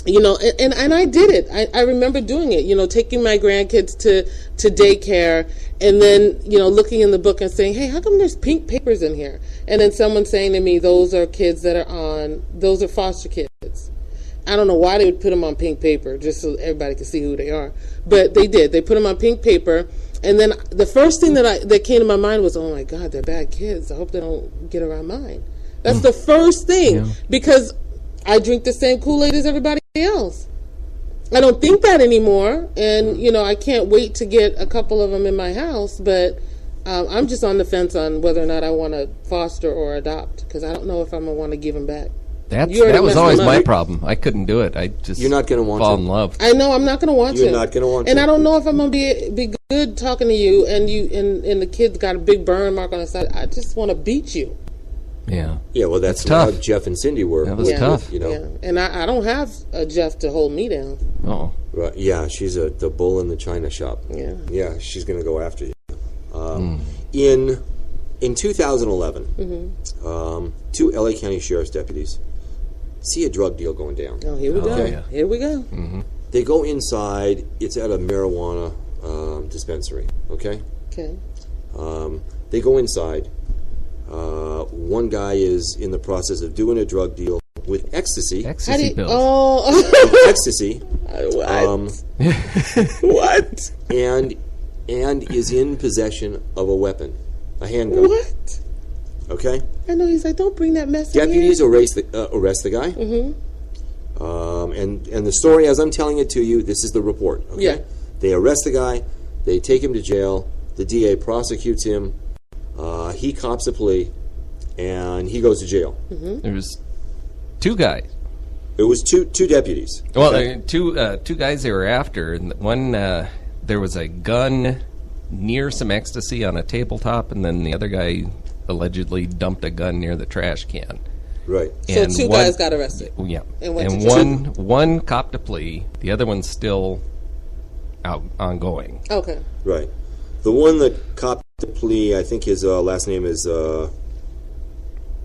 Speaker 3: you know, and I did it. I remember doing it, you know, taking my grandkids to daycare, and then, you know, looking in the book and saying, hey, how come there's pink papers in here? And then someone saying to me, those are kids that are those are foster kids. I don't know why they would put them on pink paper, just so everybody can see who they are. But they did. They put them on pink paper. And then the first thing that came to my mind was, oh, my God, they're bad kids. I hope they don't get around mine. That's the first thing, because I drink the same Kool-Aid as everybody else. I don't think that anymore. And, you know, I can't wait to get a couple of them in my house. But I'm just on the fence on whether or not I want to foster or adopt, because I don't know if I'm going to want to give them back.
Speaker 2: That was always my problem. I couldn't do it. I just
Speaker 1: You're not going to want
Speaker 2: fall
Speaker 1: to.
Speaker 2: in love.
Speaker 3: I know I'm not going to want to.
Speaker 1: You're not going to want to.
Speaker 3: And I don't know if I'm going to be good talking to you, and the kid's got a big burn mark on his side. I just want to beat you.
Speaker 2: Yeah.
Speaker 1: Yeah, well, that's
Speaker 2: tough.
Speaker 1: how Jeff and Cindy were.
Speaker 2: That was tough.
Speaker 1: You know.
Speaker 3: Yeah. And I don't have a Jeff to hold me down.
Speaker 2: Oh.
Speaker 1: Right. Yeah, she's the bull in the china shop.
Speaker 3: Yeah.
Speaker 1: Yeah, she's going to go after you. In 2011, 2 LA County Sheriff's deputies see a drug deal going down.
Speaker 3: Oh, here we go.
Speaker 1: Okay.
Speaker 3: Here we go.
Speaker 2: Mm-hmm.
Speaker 1: They go inside. It's at a marijuana dispensary. Okay.
Speaker 3: Okay.
Speaker 1: They go inside. One guy is in the process of doing a drug deal with ecstasy.
Speaker 2: Ecstasy pills.
Speaker 3: Oh.
Speaker 1: Ecstasy.
Speaker 3: What? What?
Speaker 1: And is in possession of a weapon, a handgun.
Speaker 3: What?
Speaker 1: Okay.
Speaker 3: I know, he's like, don't bring that mess in here.
Speaker 1: Deputies arrest the guy. Mm-hmm. And the story, as I'm telling it to you, this is the report. Okay?
Speaker 3: Yeah.
Speaker 1: They arrest the guy. They take him to jail. The DA prosecutes him. He cops a plea, and he goes to jail.
Speaker 3: Mm-hmm.
Speaker 2: There was 2 guys.
Speaker 1: It was two deputies.
Speaker 2: Well,
Speaker 1: okay?
Speaker 2: two guys they were after. And one, there was a gun near some ecstasy on a tabletop, and then the other guy allegedly dumped a gun near the trash can.
Speaker 1: Right.
Speaker 3: So
Speaker 2: And
Speaker 3: 2 guys got arrested.
Speaker 2: Yeah.
Speaker 3: And went to
Speaker 2: one copped a plea. The other one's still ongoing.
Speaker 3: Okay.
Speaker 1: Right. The one that copped the plea, I think his last name is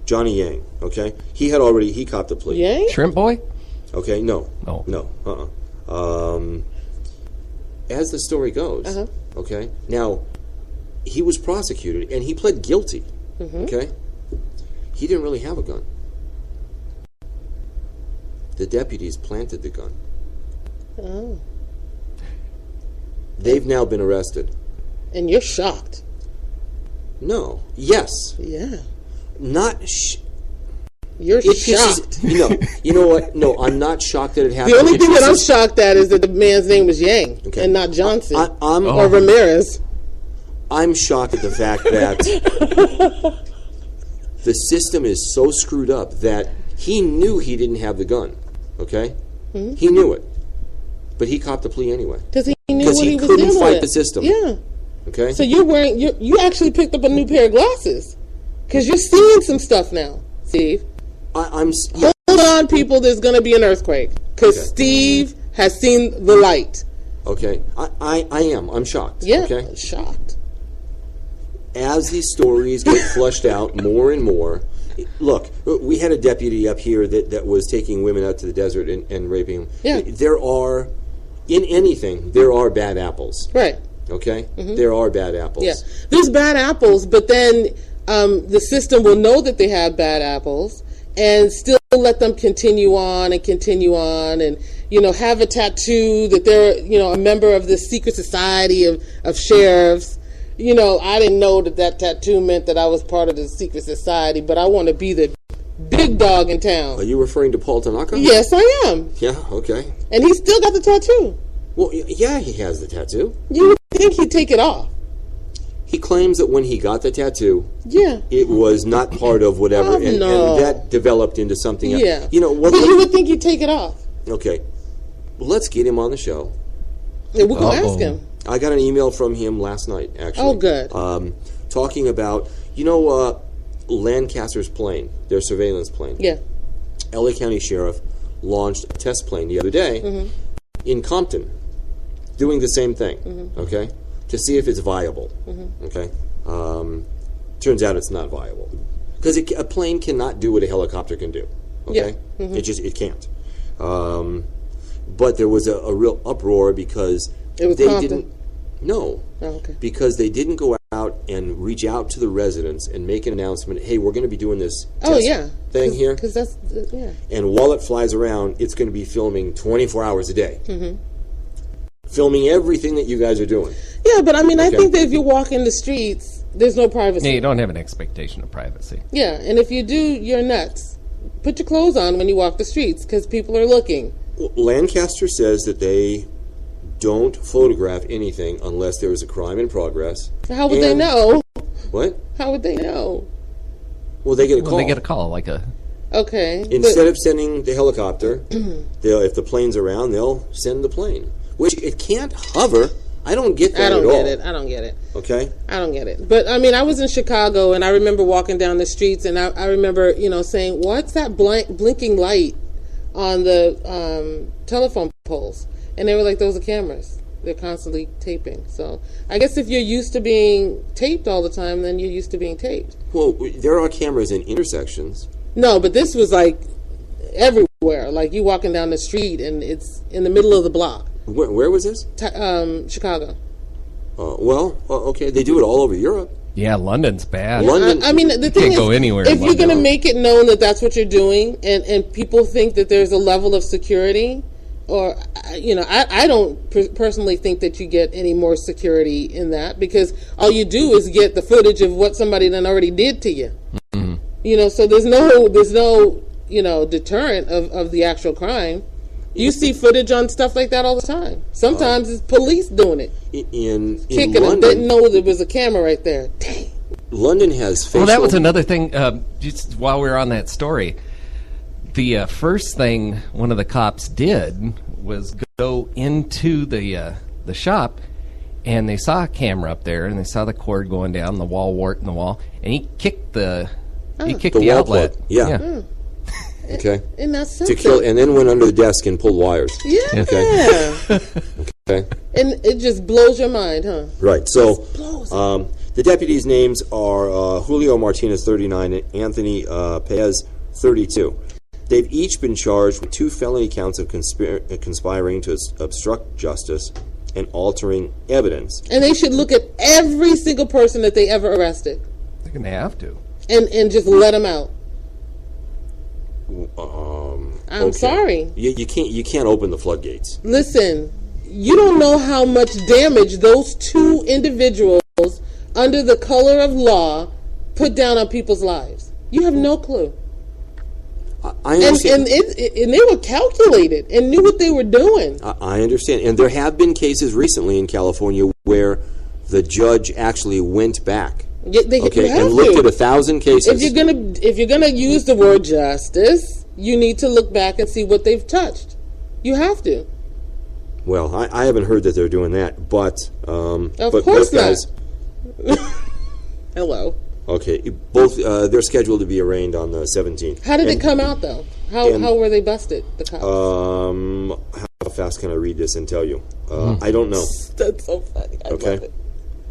Speaker 1: Johnny Yang. Okay, he copped the plea.
Speaker 3: Yang?
Speaker 2: Shrimp Boy?
Speaker 1: Okay, no.
Speaker 2: Oh.
Speaker 1: No. As the story goes, okay. Now, he was prosecuted and he pled guilty. Okay, he didn't really have a gun. The deputies planted the gun.
Speaker 3: Oh.
Speaker 1: They've now been arrested.
Speaker 3: And you're shocked.
Speaker 1: No. Yes.
Speaker 3: Yeah.
Speaker 1: Not.
Speaker 3: You're shocked.
Speaker 1: You know what? No, I'm not shocked that it happened.
Speaker 3: The only thing that I'm shocked at is that the man's name was Yang and not Johnson or Ramirez.
Speaker 1: I'm shocked at the fact that the system is so screwed up that he knew he didn't have the gun. Okay, he knew it, but he copped the plea anyway
Speaker 3: because he knew what he was
Speaker 1: couldn't
Speaker 3: dealing
Speaker 1: fight
Speaker 3: with.
Speaker 1: the system.
Speaker 3: Yeah.
Speaker 1: Okay.
Speaker 3: So you actually picked up a new pair of glasses because you're seeing some stuff now, Steve.
Speaker 1: Hold
Speaker 3: on, people. There's going to be an earthquake because Steve has seen the light.
Speaker 1: Okay, I am. I'm shocked.
Speaker 3: Yeah,
Speaker 1: okay?
Speaker 3: Shocked.
Speaker 1: As these stories get flushed out more and more, look, we had a deputy up here that was taking women out to the desert and raping them.
Speaker 3: Yeah.
Speaker 1: There are bad apples.
Speaker 3: Right.
Speaker 1: Okay? There are bad apples.
Speaker 3: Yeah. There's bad apples, but then the system will know that they have bad apples and still let them continue on and, you know, have a tattoo that they're, you know, a member of this secret society of sheriffs. You know, I didn't know that tattoo meant that I was part of the secret society, but I want to be the big dog in town.
Speaker 1: Are you referring to Paul Tanaka?
Speaker 3: Yes, I am.
Speaker 1: Yeah, okay.
Speaker 3: And he still got the tattoo.
Speaker 1: Well, yeah, he has the tattoo.
Speaker 3: You would think he'd take it off.
Speaker 1: He claims that when he got the tattoo,
Speaker 3: yeah,
Speaker 1: it was not part of whatever, and that developed into something else.
Speaker 3: Yeah.
Speaker 1: You know,
Speaker 3: but you would think he'd take it off.
Speaker 1: Okay. Well, let's get him on the show.
Speaker 3: Yeah, we're going to ask him.
Speaker 1: I got an email from him last night, actually.
Speaker 3: Oh, good.
Speaker 1: Talking about, you know, Lancaster's plane, their surveillance plane.
Speaker 3: Yeah.
Speaker 1: LA County Sheriff launched a test plane the other day in Compton, doing the same thing, okay, to see if it's viable, okay. Turns out it's not viable. Because a plane cannot do what a helicopter can do, okay?
Speaker 3: Yeah.
Speaker 1: It can't. but there was a real uproar because
Speaker 3: It was
Speaker 1: they
Speaker 3: Compton.
Speaker 1: didn't. No,
Speaker 3: okay.
Speaker 1: because they didn't go out and reach out to the residents and make an announcement. Hey, we're going to be doing this thing here.
Speaker 3: Because that's
Speaker 1: And while it flies around, it's going to be filming 24 hours a day.
Speaker 3: Mm-hmm.
Speaker 1: Filming everything that you guys are doing.
Speaker 3: Yeah, but I mean, I think that if you walk in the streets, there's no privacy.
Speaker 2: Yeah, you don't have an expectation of privacy.
Speaker 3: Yeah, and if you do, you're nuts. Put your clothes on when you walk the streets because people are looking.
Speaker 1: Lancaster says that they don't photograph anything unless there is a crime in progress.
Speaker 3: How would they know?
Speaker 1: What?
Speaker 3: How would they know?
Speaker 1: Well, they get a call.
Speaker 2: They get a call, like a...
Speaker 3: Okay.
Speaker 1: Instead of sending the helicopter, if the plane's around, they'll send the plane. Which, it can't hover. I don't get that at all.
Speaker 3: I don't get it.
Speaker 1: Okay?
Speaker 3: I don't get it. But, I mean, I was in Chicago, and I remember walking down the streets, and I remember, saying, what's that blinking light on the telephone poles? And they were like, those are cameras. They're constantly taping. So I guess if you're used to being taped all the time, then you're used to being taped.
Speaker 1: Well, there are cameras in intersections.
Speaker 3: No, but this was like everywhere. Like you walking down the street, and it's in the middle of the block.
Speaker 1: Where was this?
Speaker 3: Chicago.
Speaker 1: Okay. They do it all over Europe.
Speaker 2: Yeah, London's bad.
Speaker 1: London,
Speaker 3: I mean, the thing
Speaker 2: can't
Speaker 3: is,
Speaker 2: go anywhere
Speaker 3: if
Speaker 2: in
Speaker 3: you're going to
Speaker 2: London.
Speaker 3: make it known that that's what you're doing, and people think that there's a level of security, or I don't personally think that you get any more security in that, because all you do is get the footage of what somebody done already did to you. Mm-hmm. So there's no deterrent of the actual crime. You see footage on stuff like that all the time. Sometimes it's police doing it.
Speaker 1: In
Speaker 3: Kicking
Speaker 1: London,
Speaker 3: them, didn't know there was a camera right there. Dang.
Speaker 1: London has facial...
Speaker 2: Well, that was another thing, just while we were on that story. The first thing one of the cops did was go into the shop, and they saw a camera up there, and they saw the cord going down, the wall wart in the wall, and he kicked the
Speaker 1: wall
Speaker 2: outlet.
Speaker 1: plug. Yeah. Okay.
Speaker 3: And that's
Speaker 1: to kill, and then went under the desk and pulled wires.
Speaker 3: Yeah.
Speaker 1: Okay. Okay.
Speaker 3: And it just blows your mind, huh?
Speaker 1: Right. So,
Speaker 3: blows
Speaker 1: the deputies' names are Julio Martinez, 39, and Anthony Paez, 32. They've each been charged with 2 felony counts of conspiring to obstruct justice and altering evidence.
Speaker 3: And they should look at every single person that they ever arrested.
Speaker 2: They're going to have to.
Speaker 3: And just let them out. I'm
Speaker 1: Okay.
Speaker 3: sorry.
Speaker 1: You can't open the floodgates.
Speaker 3: Listen, you don't know how much damage those 2 individuals under the color of law put down on people's lives. You have no clue.
Speaker 1: I understand.
Speaker 3: And they were calculated and knew what they were doing.
Speaker 1: I understand. And there have been cases recently in California where the judge actually went back. And looked at 1,000 cases.
Speaker 3: If you're gonna use the word justice, you need to look back and see what they've touched. You have to.
Speaker 1: Well, I haven't heard that they're doing that, but
Speaker 3: of
Speaker 1: course
Speaker 3: both
Speaker 1: not.
Speaker 3: Guys, hello.
Speaker 1: Okay, both they're scheduled to be arraigned on the 17th.
Speaker 3: How did it come out though? How were they busted? The cops.
Speaker 1: How fast can I read this and tell you? I don't know.
Speaker 3: That's so funny. I love it.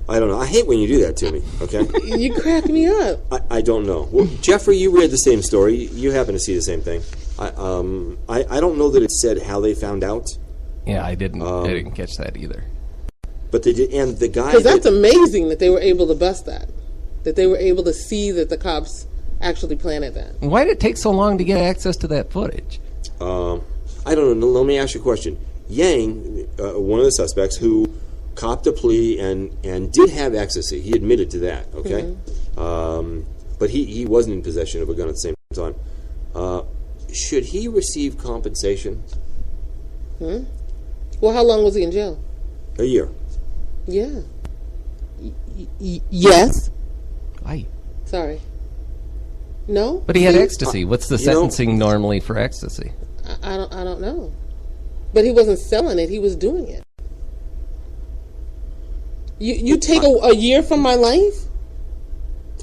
Speaker 1: I don't know. I hate when you do that to me, okay?
Speaker 3: You crack me up.
Speaker 1: I don't know. Well, Jeffrey, you read the same story. You happen to see the same thing. I don't know that it said how they found out.
Speaker 2: Yeah, I didn't catch that either.
Speaker 1: But they did, and the guy...
Speaker 3: Because that's amazing that they were able to bust that. That they were able to see that the cops actually planted that.
Speaker 2: Why did it take so long to get access to that footage?
Speaker 1: I don't know. Let me ask you a question. Yang, one of the suspects who copped a plea and did have ecstasy. He admitted to that, okay? Mm-hmm. But he wasn't in possession of a gun at the same time. Should he receive compensation?
Speaker 3: Well, how long was he in jail?
Speaker 1: A year.
Speaker 3: Yeah. Yes.
Speaker 2: Why?
Speaker 3: Sorry. No?
Speaker 2: But he had ecstasy. What's the sentencing normally for ecstasy?
Speaker 3: I don't know. But he wasn't selling it. He was doing it. You take a year from my life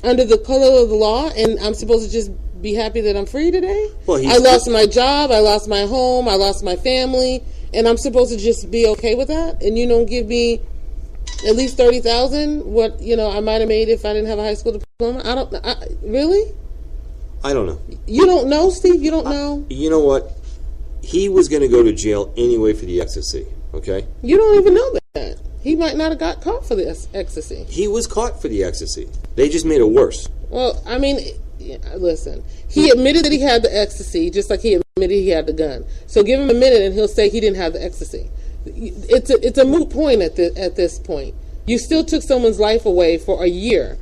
Speaker 3: under the color of the law, and I'm supposed to just be happy that I'm free today?
Speaker 1: Well,
Speaker 3: I lost my job, I lost my home, I lost my family, and I'm supposed to just be okay with that? And you don't give me at least $30,000? What I might have made if I didn't have a high school diploma?
Speaker 1: Really? I don't know.
Speaker 3: You don't know, Steve? You don't know?
Speaker 1: You know what? he was going to go to jail anyway for the ecstasy, okay?
Speaker 3: You don't even know that. He might not have got caught for the ecstasy.
Speaker 1: He was caught for the ecstasy. They just made it worse.
Speaker 3: Well, I mean, listen. He admitted that he had the ecstasy, just like he admitted he had the gun. So give him a minute, and he'll say he didn't have the ecstasy. It's a moot point at this point. You still took someone's life away for a year.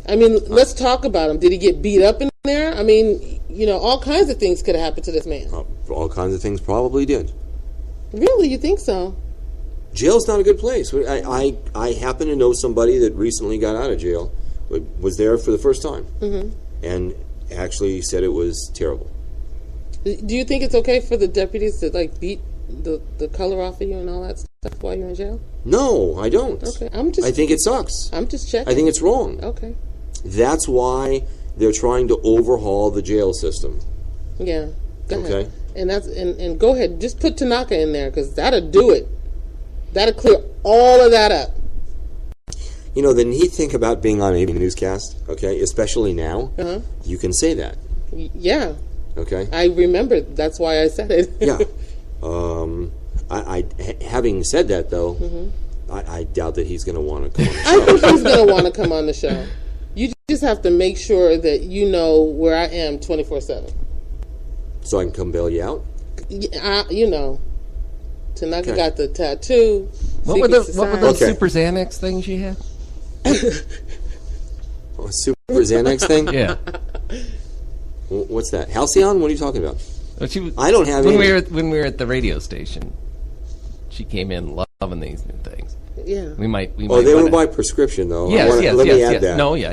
Speaker 3: I mean, let's talk about him. Did he get beat up in there? I mean, all kinds of things could have happened to this man.
Speaker 1: All kinds of things probably did.
Speaker 3: Really? You think so?
Speaker 1: Jail's not a good place. I happen to know somebody that recently got out of jail, was there for the first time, and actually said it was terrible.
Speaker 3: Do you think it's okay for the deputies to beat the color off of you and all that stuff while you're in jail?
Speaker 1: No, I don't.
Speaker 3: Okay,
Speaker 1: I think it sucks.
Speaker 3: I'm just checking.
Speaker 1: I think it's wrong.
Speaker 3: Okay.
Speaker 1: That's why they're trying to overhaul the jail system.
Speaker 3: Yeah. Go ahead.
Speaker 1: Okay.
Speaker 3: And go ahead. Just put Tanaka in there, because that'll do it. That'll clear all of that up.
Speaker 1: The neat thing about being on AVNewsCast, okay, especially now, you can say that.
Speaker 3: Yeah.
Speaker 1: Okay.
Speaker 3: I remember. That's why I said it.
Speaker 1: Yeah. Having said that, though, I doubt that he's going to want to come on the show.
Speaker 3: I think he's going to want to come on the show. You just have to make sure that you know where I am 24/7.
Speaker 1: So I can come bail you out?
Speaker 3: Tanaka got the tattoo.
Speaker 2: What were those Super Xanax things you had?
Speaker 1: Super Xanax thing?
Speaker 2: Yeah.
Speaker 1: What's that? Halcyon? What are you talking about?
Speaker 2: Well,
Speaker 1: I don't have any.
Speaker 2: When we were at the radio station, she came in loving these new things.
Speaker 3: Yeah.
Speaker 2: We might
Speaker 1: they were by prescription, though.
Speaker 2: Yes.
Speaker 1: Let me add that.
Speaker 2: No, yeah.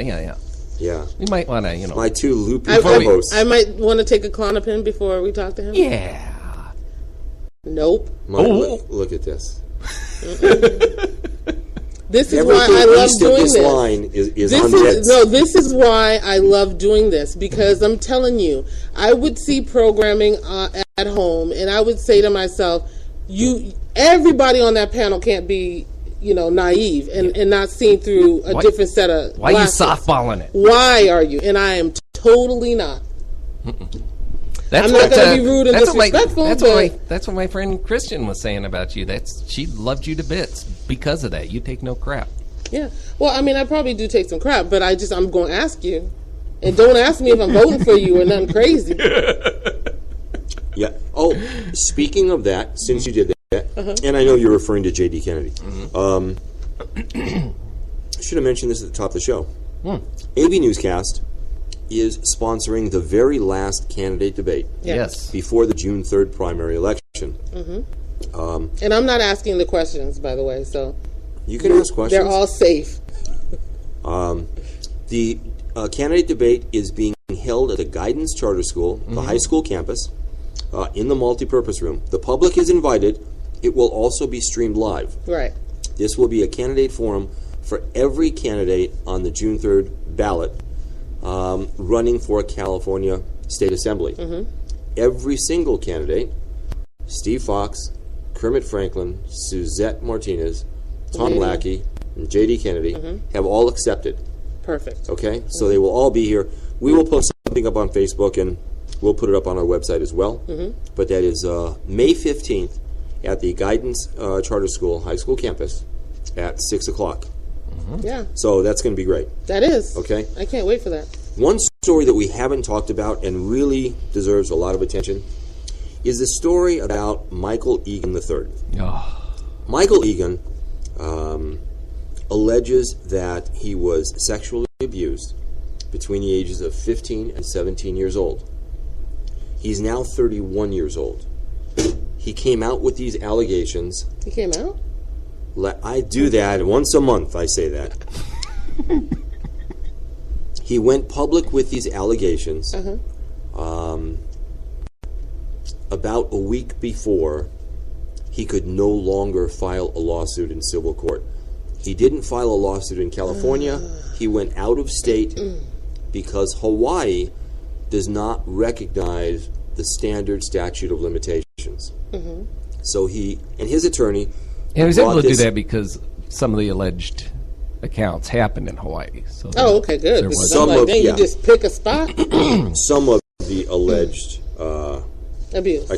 Speaker 1: Yeah.
Speaker 2: We might want to,
Speaker 1: My two loopy co-hosts.
Speaker 3: I might want to take a Klonopin before we talk to him.
Speaker 2: Yeah.
Speaker 3: Nope.
Speaker 1: Look at this.
Speaker 3: This is why I love doing this.
Speaker 1: Line is on Jets.
Speaker 3: This is why I love doing this, because I'm telling you, I would see programming at home, and I would say to myself, everybody on that panel can't be, naive and not seeing through a different set of
Speaker 2: Why
Speaker 3: glasses.
Speaker 2: Are you softballing it?
Speaker 3: Why are you? And I am totally not.
Speaker 2: I'm
Speaker 3: not going to be rude and disrespectful.
Speaker 2: That's what my friend Christian was saying about you. She loved you to bits because of that. You take no crap.
Speaker 3: Yeah. Well, I mean, I probably do take some crap, but I'm going to ask you. And don't ask me if I'm voting for you or nothing crazy.
Speaker 1: Yeah. Oh, speaking of that, since you did that, and I know you're referring to J.D. Kennedy, I should have mentioned this at the top of the show. AVNewsCast is sponsoring the very last candidate debate.
Speaker 2: Yes.
Speaker 1: Before the June 3rd primary election.
Speaker 3: And I'm not asking the questions, by the way, so...
Speaker 1: You can ask questions.
Speaker 3: They're all safe.
Speaker 1: The candidate debate is being held at the Guidance Charter School, the high school campus, in the multipurpose room. The public is invited. It will also be streamed live.
Speaker 3: Right.
Speaker 1: This will be a candidate forum for every candidate on the June 3rd ballot running for a California State Assembly. Every single candidate, Steve Fox, Kermit Franklin, Suzette Martinez, Tom Lackey, and J.D. Kennedy have all accepted.
Speaker 3: Perfect.
Speaker 1: Okay? So they will all be here. We will post something up on Facebook, and we'll put it up on our website as well. But that is May 15th at the Guidance Charter School High School campus at 6 o'clock.
Speaker 3: Yeah.
Speaker 1: So that's going to be great.
Speaker 3: That is.
Speaker 1: Okay?
Speaker 3: I can't wait for that.
Speaker 1: One story that we haven't talked about and really deserves a lot of attention is the story about Michael Egan III. Michael Egan alleges that he was sexually abused between the ages of 15 and 17 years old. He's now 31 years old. He came out with these allegations.
Speaker 3: He came out?
Speaker 1: I do that once a month, I say that. He went public with these allegations about a week before he could no longer file a lawsuit in civil court. He didn't file a lawsuit in California. He went out of state because Hawaii does not recognize the standard statute of limitations. So he and his attorney...
Speaker 2: And he was able to do that because some of the alleged accounts happened in Hawaii. So
Speaker 3: okay, good. Because I'm like, you just pick a spot?
Speaker 1: Some of the alleged
Speaker 3: Abuse.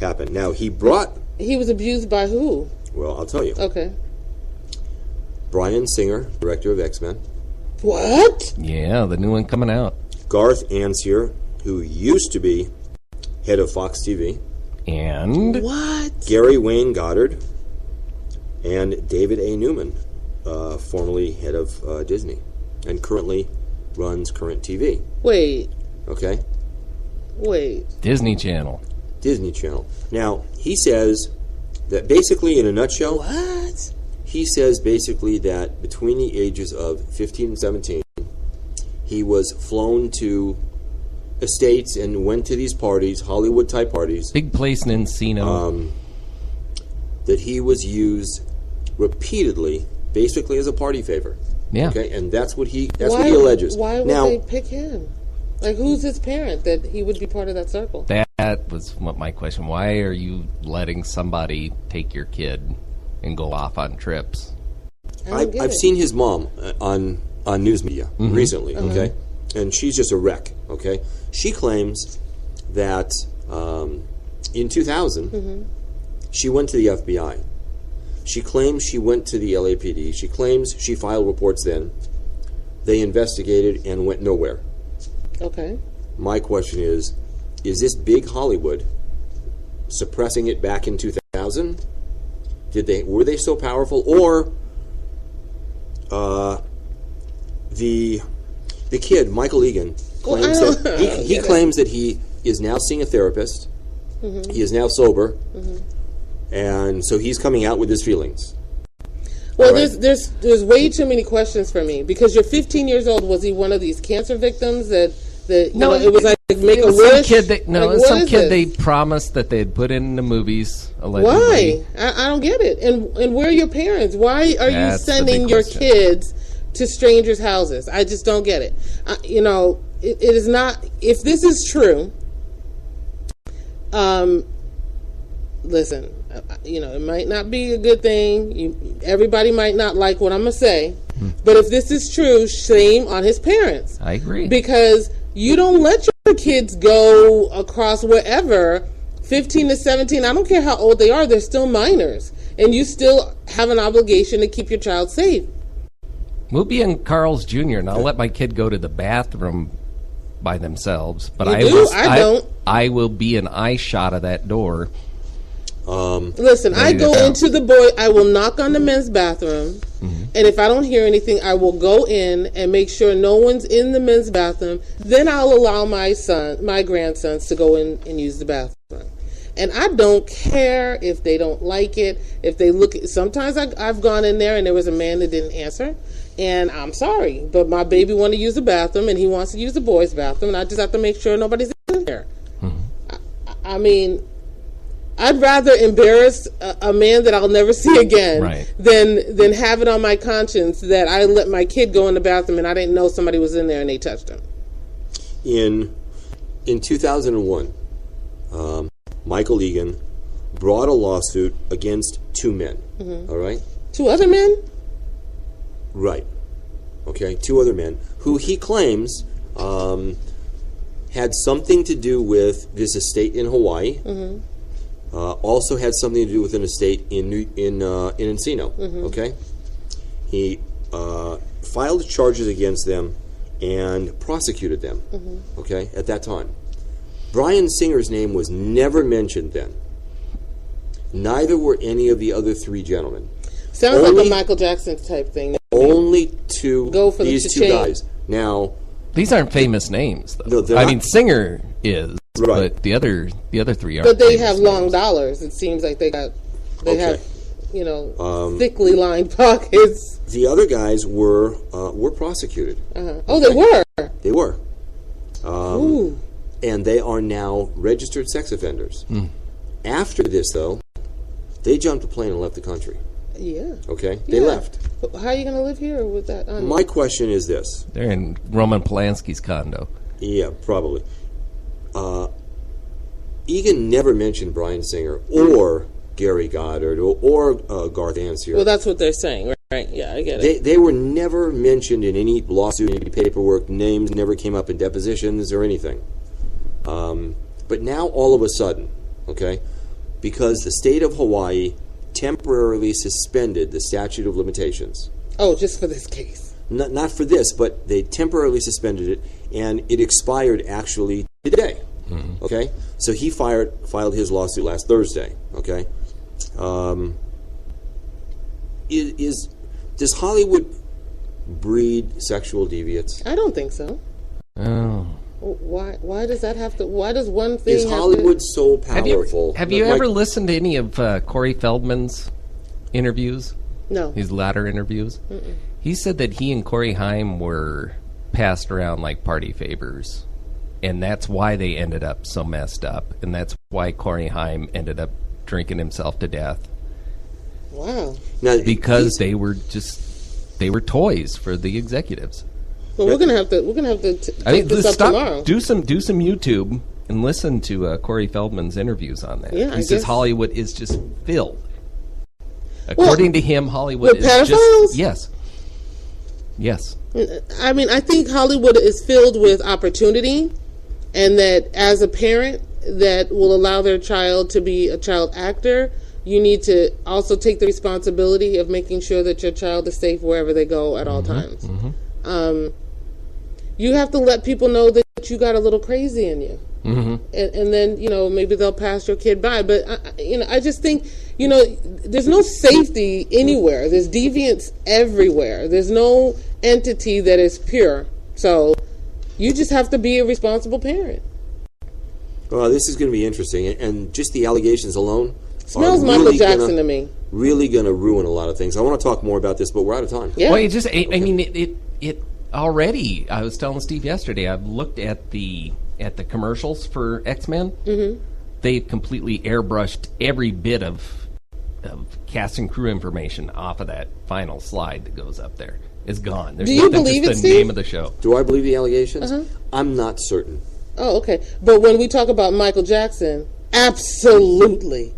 Speaker 1: Happened. Now, he
Speaker 3: was abused by who?
Speaker 1: Well, I'll tell you.
Speaker 3: Okay.
Speaker 1: Bryan Singer, director of X-Men.
Speaker 3: What?
Speaker 2: Yeah, the new one coming out.
Speaker 1: Garth Ancier, who used to be head of Fox TV.
Speaker 2: And?
Speaker 3: What?
Speaker 1: Gary Wayne Goddard. And David A. Newman, formerly head of Disney, and currently runs Current TV.
Speaker 3: Wait.
Speaker 1: Okay?
Speaker 3: Wait.
Speaker 2: Disney Channel.
Speaker 1: Now, he says that basically, in a nutshell...
Speaker 3: What?
Speaker 1: He says basically that between the ages of 15 and 17, he was flown to estates and went to these parties, Hollywood-type parties.
Speaker 2: Big place in Encino.
Speaker 1: That he was used repeatedly, basically as a party favor.
Speaker 2: Yeah.
Speaker 1: Okay, and that's what he alleges.
Speaker 3: Why would they pick him? Like, who's his parent that he would be part of that circle?
Speaker 2: That was what my question. Why are you letting somebody take your kid and go off on trips?
Speaker 1: I've seen his mom on news media recently, okay? And she's just a wreck, okay? She claims that in 2000, she went to the FBI. She claims she went to the LAPD. She claims she filed reports then. They investigated and went nowhere.
Speaker 3: Okay.
Speaker 1: My question is this big Hollywood suppressing it back in 2000? Were they so powerful, or the kid Michael Egan claims he claims that he is now seeing a therapist. He is now sober, and so he's coming out with his feelings.
Speaker 3: Well, right? there's way too many questions for me, because you're 15 years old. Was he one of these cancer victims that it was like make a wish?
Speaker 2: Some kid they promised that they'd put in the movies. Allegedly.
Speaker 3: Why? I don't get it. And where are your parents? Why are you sending your kids to strangers' houses? I just don't get it. It is not. If this is true, listen. It might not be a good thing. Everybody might not like what I'm gonna say, but if this is true, shame on his parents.
Speaker 2: I agree,
Speaker 3: because you don't let your kids go across wherever. 15 to 17, I don't care how old they are, they're still minors. And you still have an obligation to keep your child safe.
Speaker 2: We'll be in Carl's Jr. and I'll let my kid go to the bathroom by themselves. But I don't. I will be an eye shot of that door.
Speaker 3: Listen, I go into the I will knock on the men's bathroom, and if I don't hear anything, I will go in and make sure no one's in the men's bathroom. Then I'll allow my grandsons to go in and use the bathroom. And I don't care if they don't like it, if they look. Sometimes I've gone in there and there was a man that didn't answer, and I'm sorry, but my baby wanted to use the bathroom and he wants to use the boys' bathroom, and I just have to make sure nobody's in there. I mean, I'd rather embarrass a man that I'll never see again than have it on my conscience that I let my kid go in the bathroom and I didn't know somebody was in there and they touched him.
Speaker 1: In 2001, Michael Egan brought a lawsuit against two men. All right?
Speaker 3: Two other men?
Speaker 1: Right. Okay, two other men who he claims had something to do with this estate in Hawaii. Also had something to do with an estate in Encino. Okay, he filed charges against them and prosecuted them. Okay, at that time, Bryan Singer's name was never mentioned then. Neither were any of the other three gentlemen.
Speaker 3: Sounds like a Michael Jackson type thing.
Speaker 1: Only these two guys. Now,
Speaker 2: these aren't famous names, though. No, I mean, Singer is.
Speaker 1: Right.
Speaker 2: But the other three aren't.
Speaker 3: But they have long dollars. It seems like they have, thickly lined pockets.
Speaker 1: The other guys were prosecuted.
Speaker 3: Oh, they were.
Speaker 1: They were. And they are now registered sex offenders. After this, though, they jumped a plane and left the country.
Speaker 3: Yeah.
Speaker 1: Okay? They left.
Speaker 3: But how are you going to live here with that?
Speaker 1: My question is this.
Speaker 2: They're in Roman Polanski's condo.
Speaker 1: Yeah, probably. Egan never mentioned Bryan Singer or Gary Goddard or Garth Ancier.
Speaker 3: Well, that's what they're saying, right? Yeah, I get it.
Speaker 1: They were never mentioned in any lawsuit, any paperwork. Names never came up in depositions or anything. But now, all of a sudden, okay, because the state of Hawaii temporarily suspended the statute of limitations.
Speaker 3: Oh, just for this case.
Speaker 1: Not for this, but they temporarily suspended it, and it expired actually today. Mm-hmm. Okay? So he filed his lawsuit last Thursday. Okay? Does Hollywood breed sexual deviates?
Speaker 3: I don't think so.
Speaker 2: Oh.
Speaker 3: Why does that have to? Why does one thing?
Speaker 1: Is Hollywood so powerful?
Speaker 2: Have you ever listened to any of Corey Feldman's interviews?
Speaker 3: No.
Speaker 2: His latter interviews? Mm-mm. He said that he and Corey Haim were passed around like party favors. And that's why they ended up so messed up. And that's why Corey Haim ended up drinking himself to death.
Speaker 3: Wow.
Speaker 2: Now, because they were toys for the executives.
Speaker 3: Well, we're gonna have to take this up tomorrow.
Speaker 2: Do some YouTube and listen to Corey Feldman's interviews on that.
Speaker 3: Yeah,
Speaker 2: he says Hollywood is just filled. According to him, Hollywood is
Speaker 3: pedophiles?
Speaker 2: just yes.
Speaker 3: I mean, I think Hollywood is filled with opportunity, and that as a parent that will allow their child to be a child actor, you need to also take the responsibility of making sure that your child is safe wherever they go at all times. Mm-hmm. You have to let people know that you got a little crazy in you. Mm-hmm. And then, maybe they'll pass your kid by. But, I just think, there's no safety anywhere. There's deviance everywhere. There's no entity that is pure. So you just have to be a responsible parent.
Speaker 1: Well, this is going to be interesting. And just the allegations alone
Speaker 3: smells Michael Jackson to me.
Speaker 1: Really going to ruin a lot of things. I want to talk more about this, but we're out of time.
Speaker 3: Yeah.
Speaker 2: Well, it already, I was telling Steve yesterday, I've looked at the commercials for X-Men. Mm-hmm. They completely airbrushed every bit of cast and crew information off of that final slide that goes up there. It's gone. There's
Speaker 3: Do you believe
Speaker 2: just
Speaker 3: it,
Speaker 2: the
Speaker 3: Steve?
Speaker 2: name of the show.
Speaker 1: Do I believe the allegations?
Speaker 3: Uh-huh.
Speaker 1: I'm not certain.
Speaker 3: Oh, okay. But when we talk about Michael Jackson, absolutely.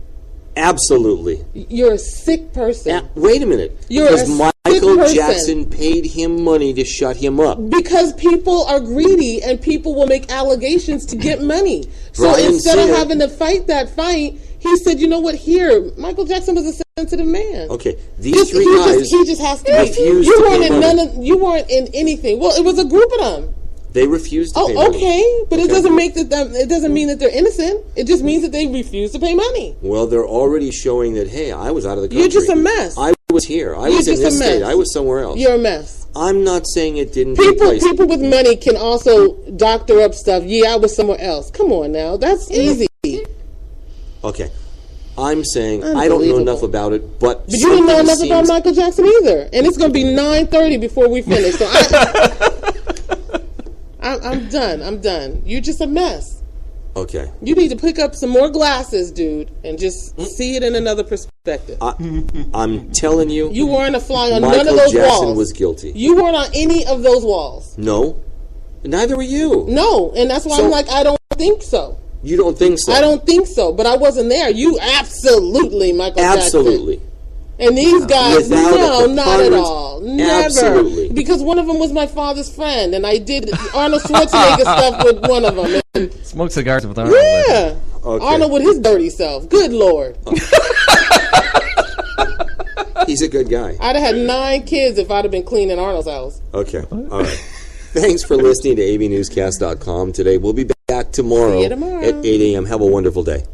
Speaker 1: Absolutely.
Speaker 3: You're a sick person.
Speaker 1: Wait a minute. Because Michael Jackson paid him money to shut him up.
Speaker 3: Because people are greedy and people will make allegations to get money. So instead of having to fight that fight, he said, you know what, here, Michael Jackson was a sensitive man.
Speaker 1: Okay, these three guys
Speaker 3: he just has to be. You weren't in anything. Well, it was a group of them.
Speaker 1: They refused to pay money.
Speaker 3: Okay, but it doesn't it doesn't mean that they're innocent. It just means that they refuse to pay money.
Speaker 1: Well, they're already showing that, hey, I was out of the country.
Speaker 3: You're just a mess.
Speaker 1: I was here. I was in this state. I was somewhere else.
Speaker 3: You're a mess.
Speaker 1: I'm not saying it didn't take place.
Speaker 3: People with money can also doctor up stuff. Yeah, I was somewhere else. Come on now. That's easy.
Speaker 1: Okay. I'm saying I don't know enough about it, but
Speaker 3: you didn't know enough about Michael Jackson either. And it's going to be 9:30 before we finish. So I'm done. I'm done. You're just a mess.
Speaker 1: Okay.
Speaker 3: You need to pick up some more glasses, dude, and just see it in another perspective.
Speaker 1: I'm telling you.
Speaker 3: You weren't a fly on
Speaker 1: Michael
Speaker 3: none of those
Speaker 1: Jackson
Speaker 3: walls.
Speaker 1: Michael Jackson was guilty.
Speaker 3: You weren't on any of those walls.
Speaker 1: No. Neither were you.
Speaker 3: No, and that's why I'm like, I don't think so.
Speaker 1: You don't think so?
Speaker 3: I don't think so, but I wasn't there. You absolutely, Michael Jackson.
Speaker 1: Absolutely.
Speaker 3: And these guys, no, not at all. Never.
Speaker 1: Absolutely.
Speaker 3: Because one of them was my father's friend, and I did Arnold Schwarzenegger stuff with one of them. And
Speaker 2: smoke cigars with Arnold.
Speaker 3: Yeah. Okay. Arnold with his dirty self. Good Lord.
Speaker 1: He's a good guy.
Speaker 3: I'd have had 9 kids if I'd have been cleaning Arnold's house.
Speaker 1: Okay. All right. Thanks for listening to AVNewsCast.com today. We'll be back tomorrow at 8 a.m. Have a wonderful day.